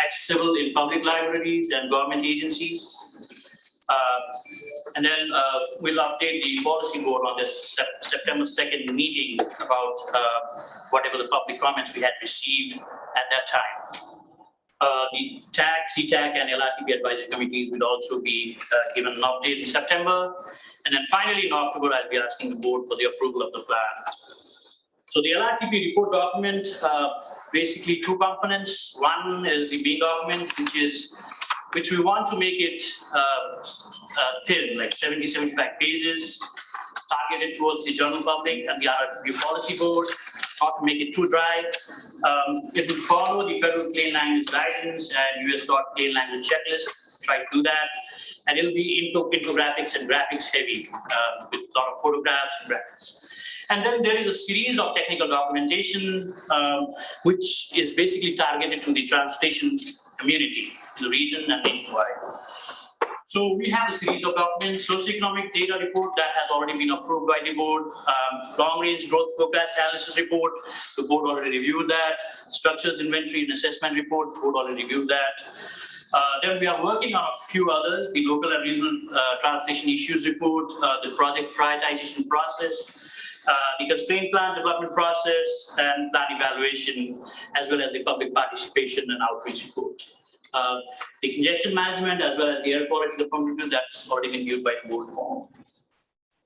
accessible in public libraries and government agencies. And then we'll update the policy board on this September 2nd meeting about whatever the public comments we had received at that time. The TAC, CTAC, and Lrtp advisory committees will also be given an update in September. And then finally in October, I'll be asking the board for the approval of the plan. So the Lrtp report document, basically 2 components. One is the main document, which we want to make it thin, like 70-75 pages, targeted towards the general public and the RRTP policy board, not to make it too dry. It will follow the federal plain language guidance and US plain language checklist, try to do that. And it'll be infographics and graphics heavy, with a lot of photographs and graphics. And then there is a series of technical documentation, which is basically targeted to the transportation community in the region and nationwide. So we have a series of documents, socioeconomic data report that has already been approved by the board, long-range growth forecast analysis report, the board already reviewed that, structures inventory and assessment report, the board already reviewed that. Then we are working on a few others, the local and regional transportation issues report, the project prioritization process, the constraint plan development process, and plan evaluation, as well as the public participation and outreach report. The congestion management, as well as the air quality conformity, that's already been viewed by the board.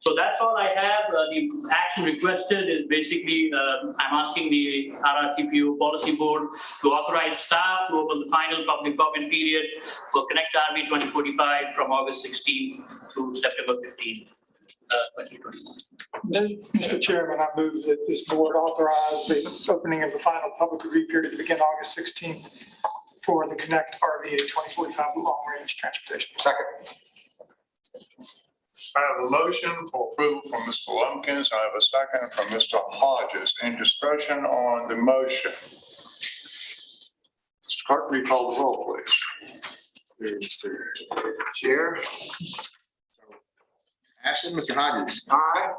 So that's all I have. The action requested is basically, I'm asking the RRTPO Policy Board to authorize staff to open the final public comment period for Connect RV 2045 from August 16th to September 15th. 2020. Mr. Chairman, I move that this board authorize the opening of the final public review period to begin August 16th for the Connect RV 2045 long-range transportation. Second. I have a motion for approval from Mr. Lumpkins. I have a second from Mr. Hodges. Any discussion on the motion? Mr. Clerk, will you call the roll, please? Chair. Ashton, Mr. Hodges. Aye.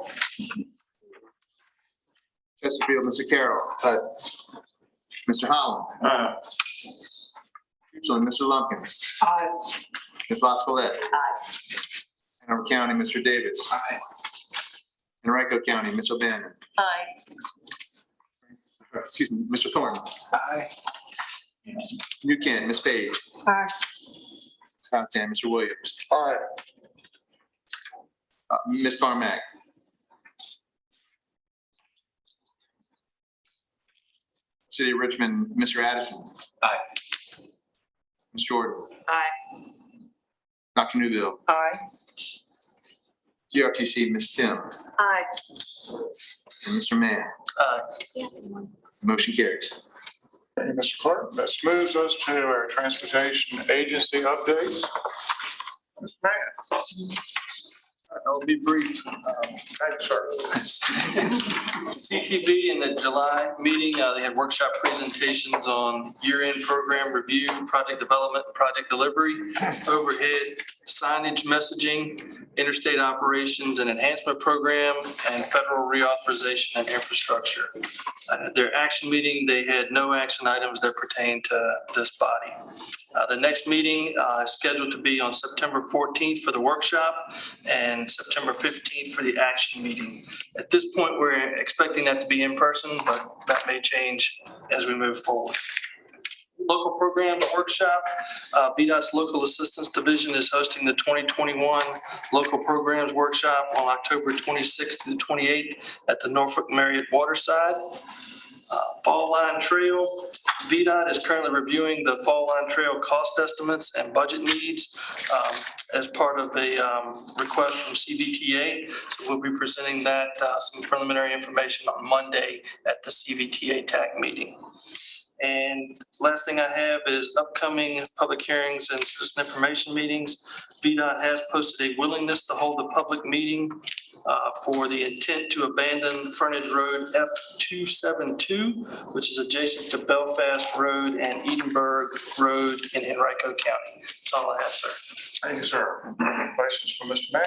Chesterfield, Mr. Carroll. Mr. Holland. Mr. Lumpkins. Aye. Ms. LaScalette. Aye. Hanover County, Mr. Davis. Aye. Henrico County, Ms. O'Bannon. Aye. Excuse me, Mr. Thornton. Aye. New Kent, Ms. Page. Aye. Powhatan, Mr. Williams. Aye. Ms. Carmack. City of Richmond, Mr. Addison. Aye. Ms. Jordan. Aye. Dr. Newbill. Aye. GRTC, Ms. Tim. Aye. And Mr. Mann. Motion carries. Thank you, Mr. Clerk. This moves us to our transportation agency updates. Mr. Mann. I'll be brief. Thank you, sir. CTV in the July meeting, they had workshop presentations on year-end program review, project development, project delivery, overhead signage messaging, interstate operations and enhancement program, and federal reauthorization and infrastructure. Their action meeting, they had no action items that pertain to this body. The next meeting is scheduled to be on September 14th for the workshop and September 15th for the action meeting. At this point, we're expecting that to be in person, but that may change as we move forward. Local programs workshop, VDOT's Local Assistance Division is hosting the 2021 Local Programs Workshop on October 26th to the 28th at the Norfolk Marriott Waterside. Fall Line Trail, VDOT is currently reviewing the Fall Line Trail cost estimates and budget needs as part of a request from CVTA. So we'll be presenting that, some preliminary information on Monday at the CVTA TAC meeting. And last thing I have is upcoming public hearings and citizen information meetings. VDOT has posted a willingness to hold a public meeting for the intent to abandon frontage road F272, which is adjacent to Belfast Road and Edinburgh Road in Henrico County. That's all I have, sir. Thank you, sir. Questions for Mr. Mann?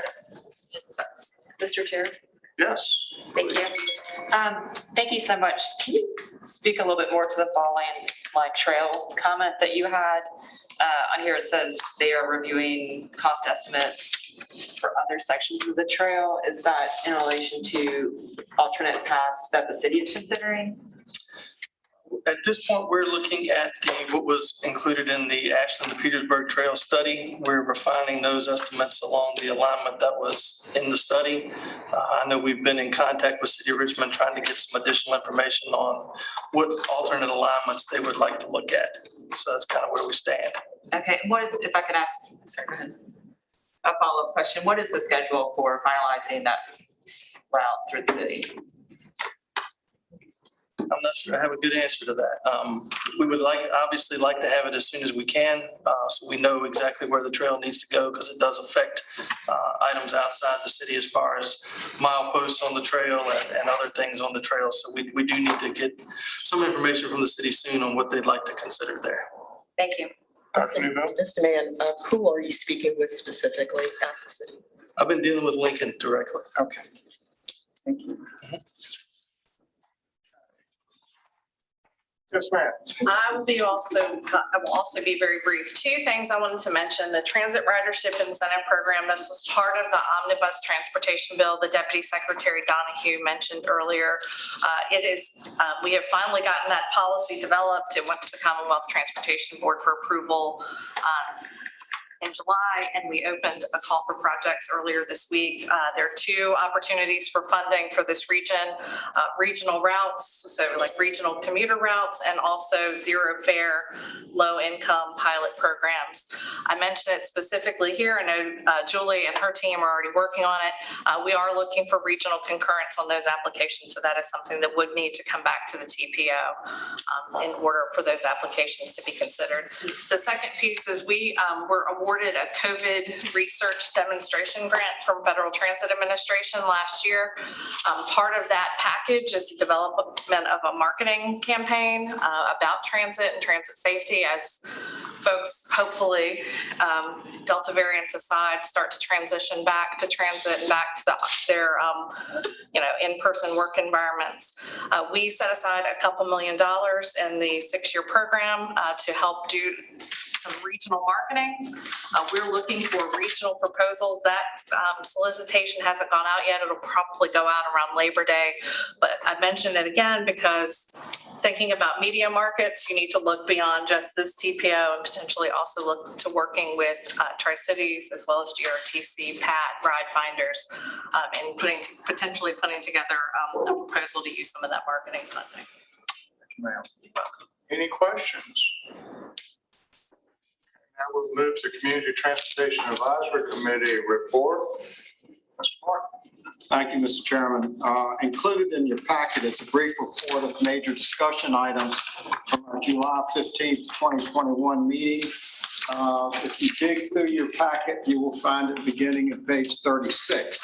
Mr. Chair. Yes. Thank you. Thank you so much. Can you speak a little bit more to the Fall Line Trail comment that you had? On here, it says they are reviewing cost estimates for other sections of the trail. Is that in relation to alternate paths that the city is considering? At this point, we're looking at what was included in the Ashland to Petersburg Trail study. We're refining those estimates along the alignment that was in the study. I know we've been in contact with City of Richmond trying to get some additional information on what alternate alignments they would like to look at. So that's kind of where we stand. Okay, what is, if I could ask, sorry, go ahead. A follow-up question. What is the schedule for finalizing that route through the city? I'm not sure I have a good answer to that. We would obviously like to have it as soon as we can, so we know exactly where the trail needs to go, because it does affect items outside the city as far as mileposts on the trail and other things on the trail. So we do need to get some information from the city soon on what they'd like to consider there. Thank you. Mr. Mann, who are you speaking with specifically at the city? I've been dealing with Lincoln directly. Okay. Thank you. Yes, ma'am. I will also be very brief. Two things I wanted to mention: the Transit Ridership Incentive Program. This was part of the Omnibus Transportation Bill the Deputy Secretary Donahue mentioned earlier. We have finally gotten that policy developed. It went to the Commonwealth Transportation Board for approval in July, and we opened a call for projects earlier this week. There are 2 opportunities for funding for this region, regional routes, so like regional commuter routes, and also zero fare, low income pilot programs. I mentioned it specifically here. I know Julie and her team are already working on it. We are looking for regional concurrence on those applications, so that is something that would need to come back to the TPO in order for those applications to be considered. The second piece is we were awarded a COVID research demonstration grant from Federal Transit Administration last year. Part of that package is the development of a marketing campaign about transit and transit safety as folks, hopefully, Delta variants aside, start to transition back to transit and back to their in-person work environments. We set aside a couple $2 million in the 6-year program to help do some regional marketing. We're looking for regional proposals. That solicitation hasn't gone out yet. It'll probably go out around Labor Day, but I mentioned it again because thinking about media markets, you need to look beyond just this TPO and potentially also look to working with Tri-Cities as well as GRTC, PAT, Ride Finders, and potentially putting together a proposal to use some of that marketing funding. Ma'am. Any questions? Now we'll move to Community Transportation Advisory Committee report. Mr. Martin. Thank you, Mr. Chairman. Included in your packet is a brief report of major discussion items from our July 15th, 2021 meeting. If you dig through your packet, you will find it beginning at page 36.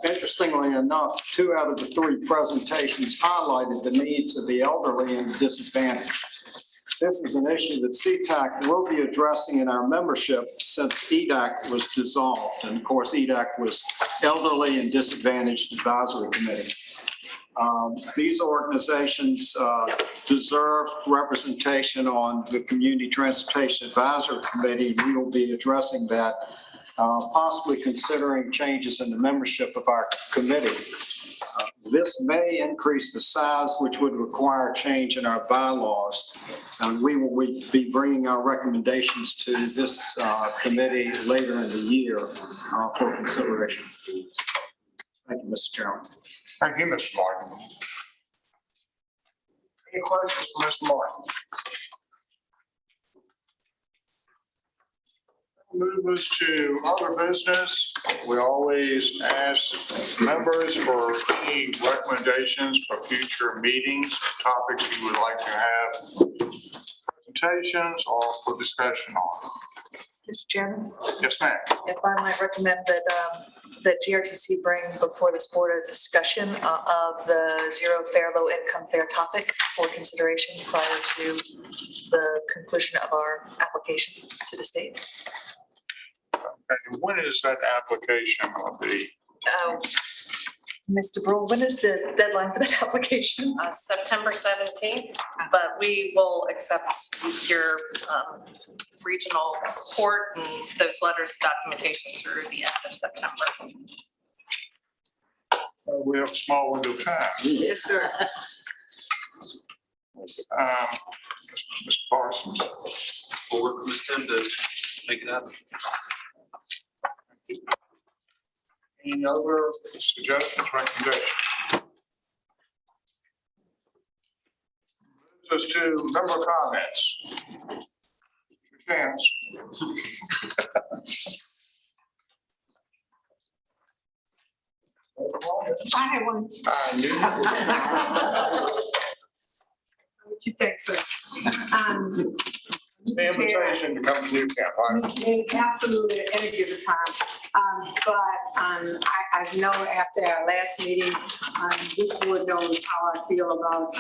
Interestingly enough, 2 out of the 3 presentations highlighted the needs of the elderly and disadvantaged. This is an issue that CTAC will be addressing in our membership since EDAC was dissolved. And of course, EDAC was Elderly and Disadvantaged Advisory Committee. These organizations deserve representation on the Community Transportation Advisory Committee. We will be addressing that, possibly considering changes in the membership of our committee. This may increase the size, which would require a change in our bylaws. And we will be bringing our recommendations to this committee later in the year for consideration. Thank you, Mr. Chairman. Thank you, Mr. Martin. Any questions for Mr. Martin? Move us to other business. We always ask members for any recommendations for future meetings, topics you would like to have presentations or for discussion on. Mr. Chairman? Yes, ma'am. If I might recommend that GRTC bring before this board a discussion of the zero fare, low income fare topic for consideration prior to the conclusion of our application to the state. And when is that application going to be? Mr. Brewer, when is the deadline for that application? September 17th, but we will accept your regional support and those letters of documentation through the end of September. We have a small window of time. Yes, sir. Mr. Parsons. We'll work with them to make it happen. Any other suggestions, recommendations? Moves us to member comments. Your chance. I have one. I knew. What you think, sir? The invitation to come to New Camp, right? Absolutely, at any given time. But I know after our last meeting, this board knows how I feel about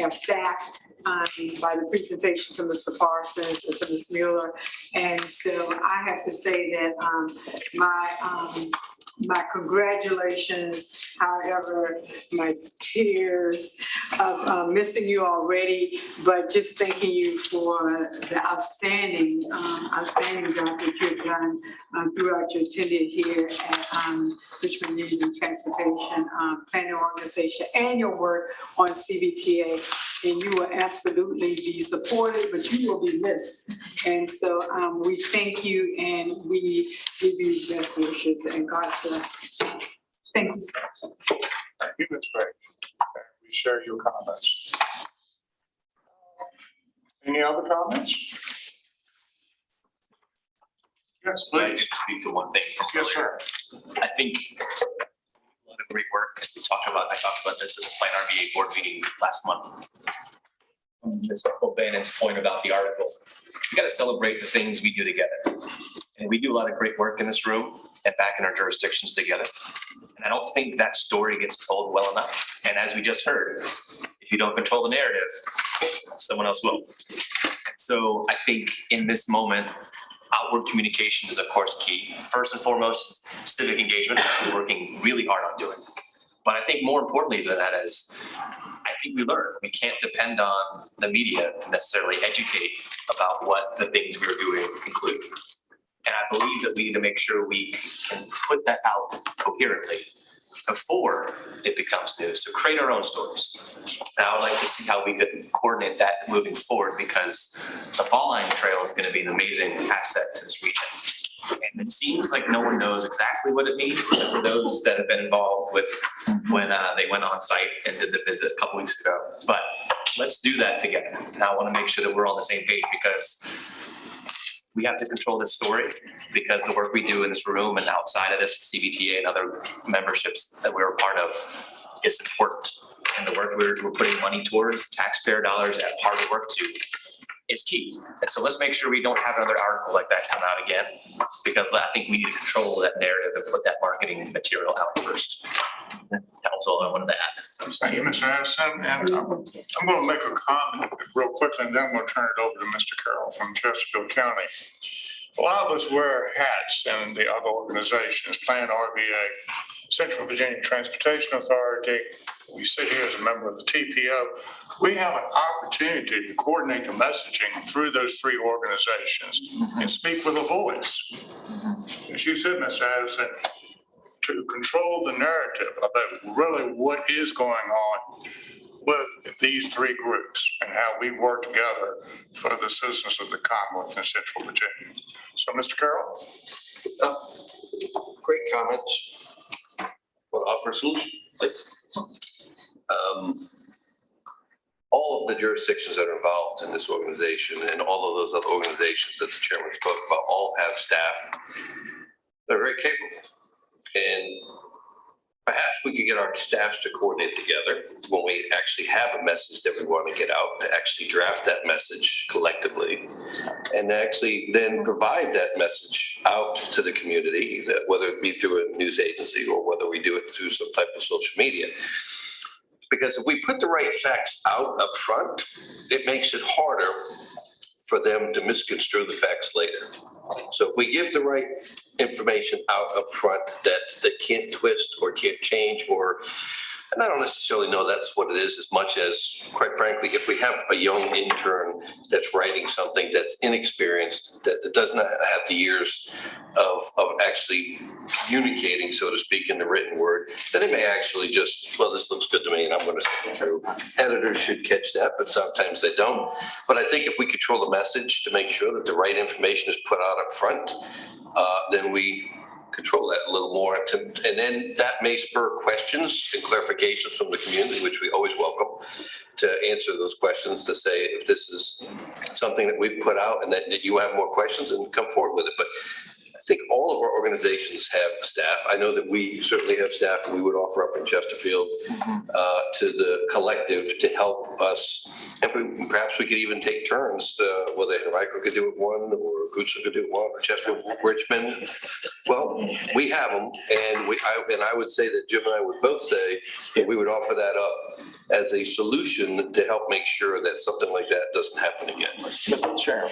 our staff by the presentation to Mr. Parsons and to Ms. Mueller. And so I have to say that my congratulations, however, my tears of missing you already, but just thanking you for the outstanding job that you've done throughout your tenure here at Richmond Community Transportation Planning Organization and your work on CBTA. And you will absolutely be supported, but you will be missed. And so we thank you and we give you best wishes and God bless. Thank you, sir. Thank you, Ms. Gray. We share your comments. Any other comments? Yes, I'd like please. to speak to one thing. Yes, sir. I think a lot of great work. I talked about this at the Plan RBA board meeting last month. Ms. O'Bannon's point about the article. We got to celebrate the things we do together. And we do a lot of great work in this room and back in our jurisdictions together. And I don't think that story gets told well enough. And as we just heard, if you don't control the narrative, someone else will. So I think in this moment, outward communication is of course key. First and foremost, civic engagement, we're working really hard on doing. But I think more importantly than that is, I think we learn. We can't depend on the media to necessarily educate about what the things we are doing include. And I believe that we need to make sure we can put that out coherently before it becomes news. So create our own stories. Now I'd like to see how we could coordinate that moving forward, because the Fall Line Trail is going to be an amazing asset to this region. And it seems like no one knows exactly what it means, except for those that have been involved with when they went on site and did the visit a couple weeks ago. But let's do that together. And I want to make sure that we're on the same page, because we have to control this story, because the work we do in this room and outside of this with CBTA and other memberships that we're a part of is important. And the work we're putting money towards, taxpayer dollars at hard work to, is key. And so let's make sure we don't have another article like that come out again, because I think we need to control that narrative and put that marketing material out first. That was all I wanted to add. Thank you, Mr. Addison. And I'm going to make a comment real quickly, and then we'll turn it over to Mr. Carroll from Chesterfield County. A lot of us wear hats in the other organizations, Plan RBA, Central Virginia Transportation Authority. We sit here as a member of the TPO. We have an opportunity to coordinate the messaging through those three organizations and speak with a voice. As you said, Mr. Addison, to control the narrative about really what is going on with these three groups and how we work together for the citizens of the Commonwealth in Central Virginia. So, Mr. Carroll? Great comments. Want to offer a solution, please? All of the jurisdictions that are involved in this organization and all of those other organizations that the chairman spoke about all have staff that are very capable. And perhaps we could get our staffs to coordinate together when we actually have a message that we want to get out, to actually draft that message collectively and actually then provide that message out to the community, that whether it be through a news agency or whether we do it through some type of social media. Because if we put the right facts out up front, it makes it harder for them to misconstrue the facts later. So if we give the right information out up front that they can't twist or can't change, or, and I don't necessarily know that's what it is as much as, quite frankly, if we have a young intern that's writing something that's inexperienced, that does not have the years of actually communicating, so to speak, in the written word, then it may actually just, well, this looks good to me and I'm going to send it through. Editors should catch that, but sometimes they don't. But I think if we control the message to make sure that the right information is put out up front, then we control that a little more. And then that may spur questions and clarifications from the community, which we always welcome, to answer those questions, to say if this is something that we've put out and that you have more questions, and come forward with it. But I think all of our organizations have staff. I know that we certainly have staff, and we would offer up in Chesterfield to the collective to help us. And perhaps we could even take turns, whether Henrico could do it one, or Gucci could do it one, or Chesterfield, Richmond. Well, we have them, and I would say that Jim and I would both say that we would offer that up as a solution to help make sure that something like that doesn't happen again. Mr. Chairman,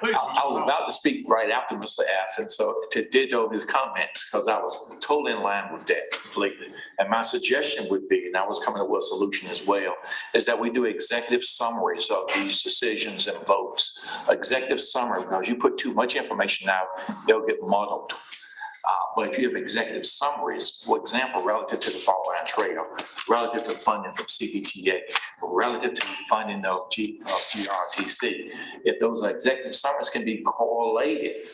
I was about to speak right after Mr. Assen, so to ditto his comments, because I was totally in line with that completely. And my suggestion would be, and I was coming up with a solution as well, is that we do executive summaries of these decisions and votes. Executive summary, because you put too much information out, they'll get muddled. But if you have executive summaries, for example, relative to the Fall Line Trail, relative to funding from CBTA, relative to funding of GRTC, if those executive summaries can be correlated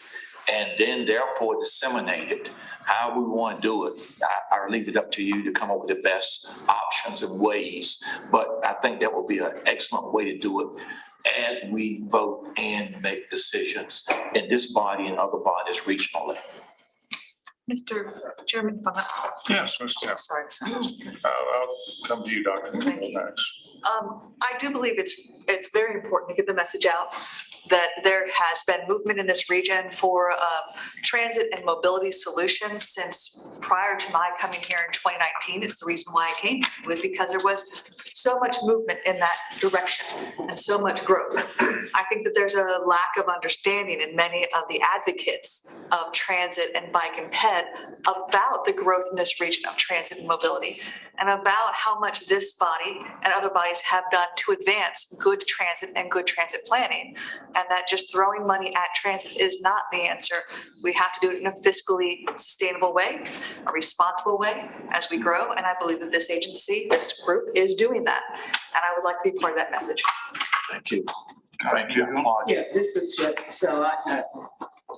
and then therefore disseminated, how we want to do it, I'll leave it up to you to come up with the best options and ways. But I think that will be an excellent way to do it as we vote and make decisions in this body and other bodies regionally. Mr. Chairman. Yes, Mr. Sorry. I'll come to you, Dr. Next. I do believe it's very important to get the message out that there has been movement in this region for transit and mobility solutions since prior to my coming here in 2019. It's the reason why I came, was because there was so much movement in that direction and so much growth. I think that there's a lack of understanding in many of the advocates of transit and bike and ped about the growth in this region of transit and mobility, and about how much this body and other bodies have done to advance good transit and good transit planning, and that just throwing money at transit is not the answer. We have to do it in a fiscally sustainable way, a responsible way as we grow, and I believe that this agency, this group is doing that, and I would like to be part of that message. Thank you. Thank you. Yeah, this is just, so I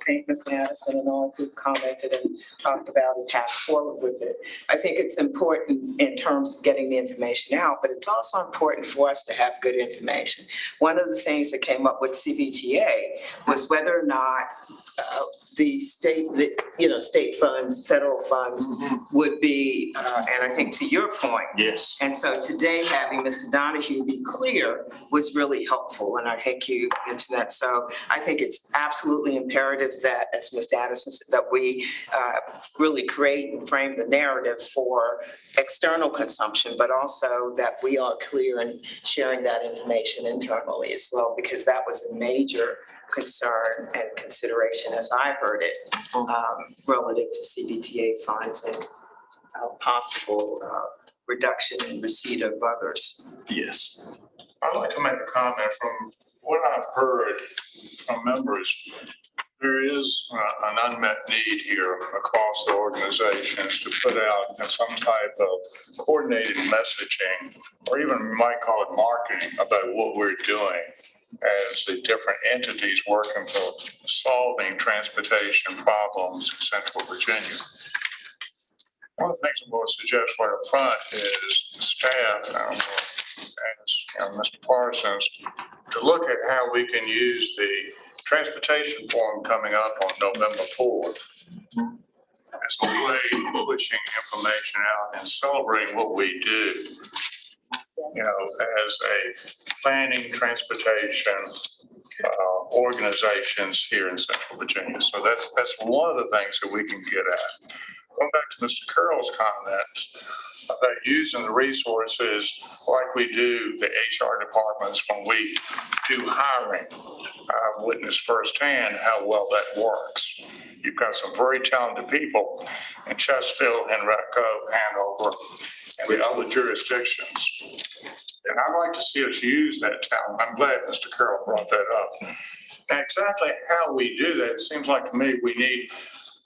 thank Mr. Addison and all who commented and talked about and passed forward with it. I think it's important in terms of getting the information out, but it's also important for us to have good information. One of the things that came up with CBTA was whether or not the state, state funds, federal funds would be, and I think to your point. Yes. And so today having Mr. Donahue be clear was really helpful. And I think you mentioned that. So I think it's absolutely imperative that, as Mr. Addison said, that we really create and frame the narrative for external consumption, but also that we are clear in sharing that information internally as well, because that was a major concern and consideration, as I heard it, relative to CBTA funds and possible reduction in receipt of others. Yes. I'd like to make a comment. From what I've heard from members, there is an unmet need here across the organizations to put out some type of coordinated messaging, or even you might call it marketing, about what we're doing as the different entities working for solving transportation problems in Central Virginia. One of the things I'm going to suggest right up front is the staff, and I'm going to ask Mr. Parsons to look at how we can use the transportation forum coming up on November 4th as a way of pushing information out and celebrating what we do, as a planning transportation organizations here in Central Virginia. So that's one of the things that we can get at. Going back to Mr. Curl's comments about using the resources like we do the HR departments when we do hiring. I've witnessed firsthand how well that works. You've got some very talented people in Chesterfield, Henrico, Hanover, and the other jurisdictions. And I'd like to see us use that talent. I'm glad Mr. Curl brought that up. And exactly how we do that, it seems like to me we need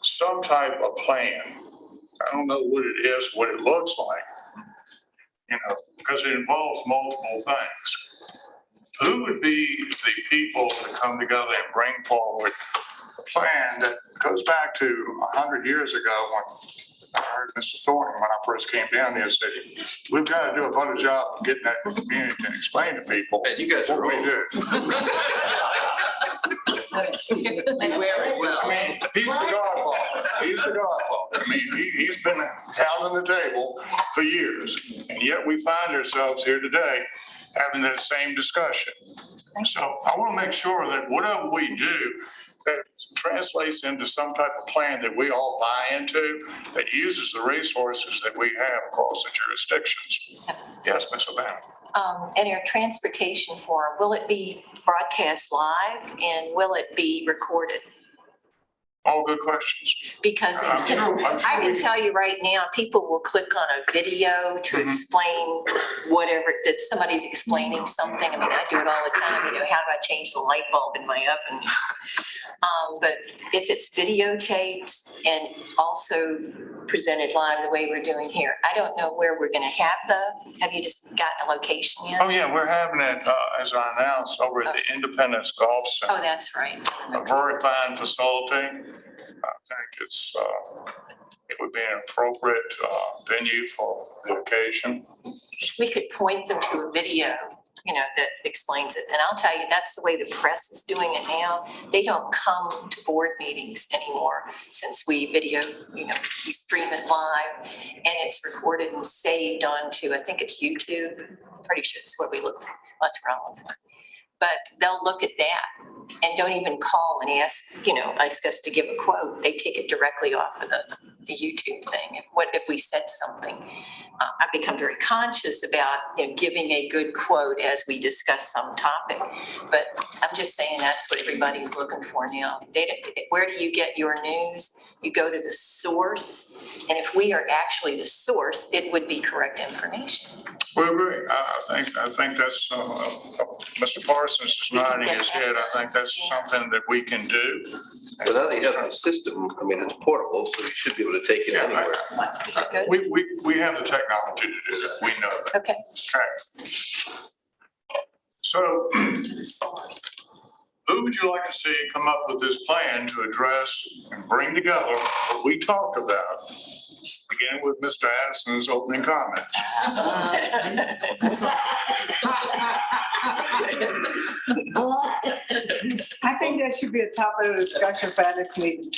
some type of plan. I don't know what it is, what it looks like, because it involves multiple things. Who would be the people to come together and bring forward a plan that goes back to 100 years ago when I heard Mr. Thornton, when I first came down here, said, we've got to do a better job of getting that in the community and explain to people Man, you guys are what we old. do. He's the godfather. He's the godfather. I mean, he's been pounding the table for years, and yet we find ourselves here today having that same discussion. So I want to make sure that whatever we do, that translates into some type of plan that we all buy into, that uses the resources that we have across the jurisdictions. Yes, Ms. O'Bannon. And your transportation forum, will it be broadcast live and will it be recorded? All good questions. Because I'm sure I can tell you right now, people will click on a video to explain whatever, that somebody's explaining something. I mean, I do it all the time, how do I change the light bulb in my oven? But if it's videotaped and also presented live the way we're doing here, I don't know where we're gonna have you just got a location yet? Oh, yeah, we're having it, as I announced, over at the Independence Golf Center. Oh, that's right. A very fine facility. I think it would be an appropriate venue for the occasion. We could point them to a video, that explains it. And I'll tell you, that's the way the press is doing it now. They don't come to board meetings anymore since we video, we stream it live and it's recorded and saved onto, I think it's YouTube. I'm pretty sure that's what we look for. That's where I'm looking for. But they'll look at that and don't even call and ask us to give a quote. They take it directly off of the YouTube thing. What if we said something? I've become very conscious about giving a good quote as we discuss some topic. But I'm just saying that's what everybody's looking for now. Where do you get your news? You go to the source. And if we are actually the source, it would be correct information. We agree. I think that's, Mr. Parsons is nodding his head. I think that's something that we can do. But now that you have the system, I mean, it's portable, so you should be able to take it anywhere. Is that good? We have the technology to do that. We know that. Okay. Okay. So who would you like to see come up with this plan to address and bring together what we talked about? Beginning with Mr. Addison's opening comments. I think that should be a topic of discussion for our next meeting.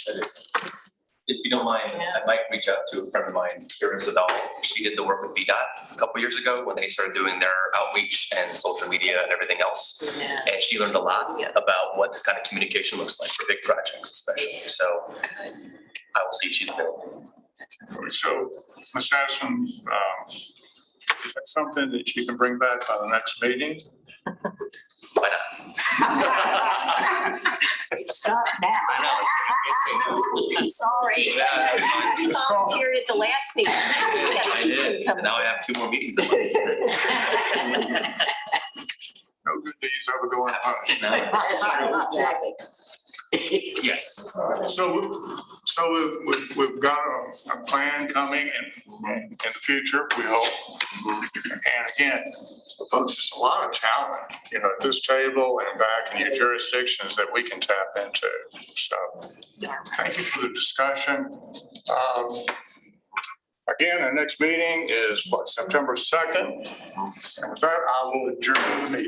If you don't mind, I might reach out to a friend of mine, Karen Zadal. She did the work with VDOT a couple years ago when they started doing their outreach and social media and everything else. Yeah. And she learned a lot about what this kind of communication looks like for big projects especially. So I will see if she's available. So, Ms. Addison, is that something that you can bring back by the next meeting? Why not? Stop now. I'm sorry. You volunteered at the last meeting. I did. Now I have 2 more meetings. No good deeds ever go unpunished. Exactly. Yes. So we've got a plan coming in the future, we hope. And again, folks, there's a lot of talent, at this table and back in your jurisdictions that we can tap into. So thank you for the discussion. Again, our next meeting is September 2nd. And with that, I will adjourn the meeting.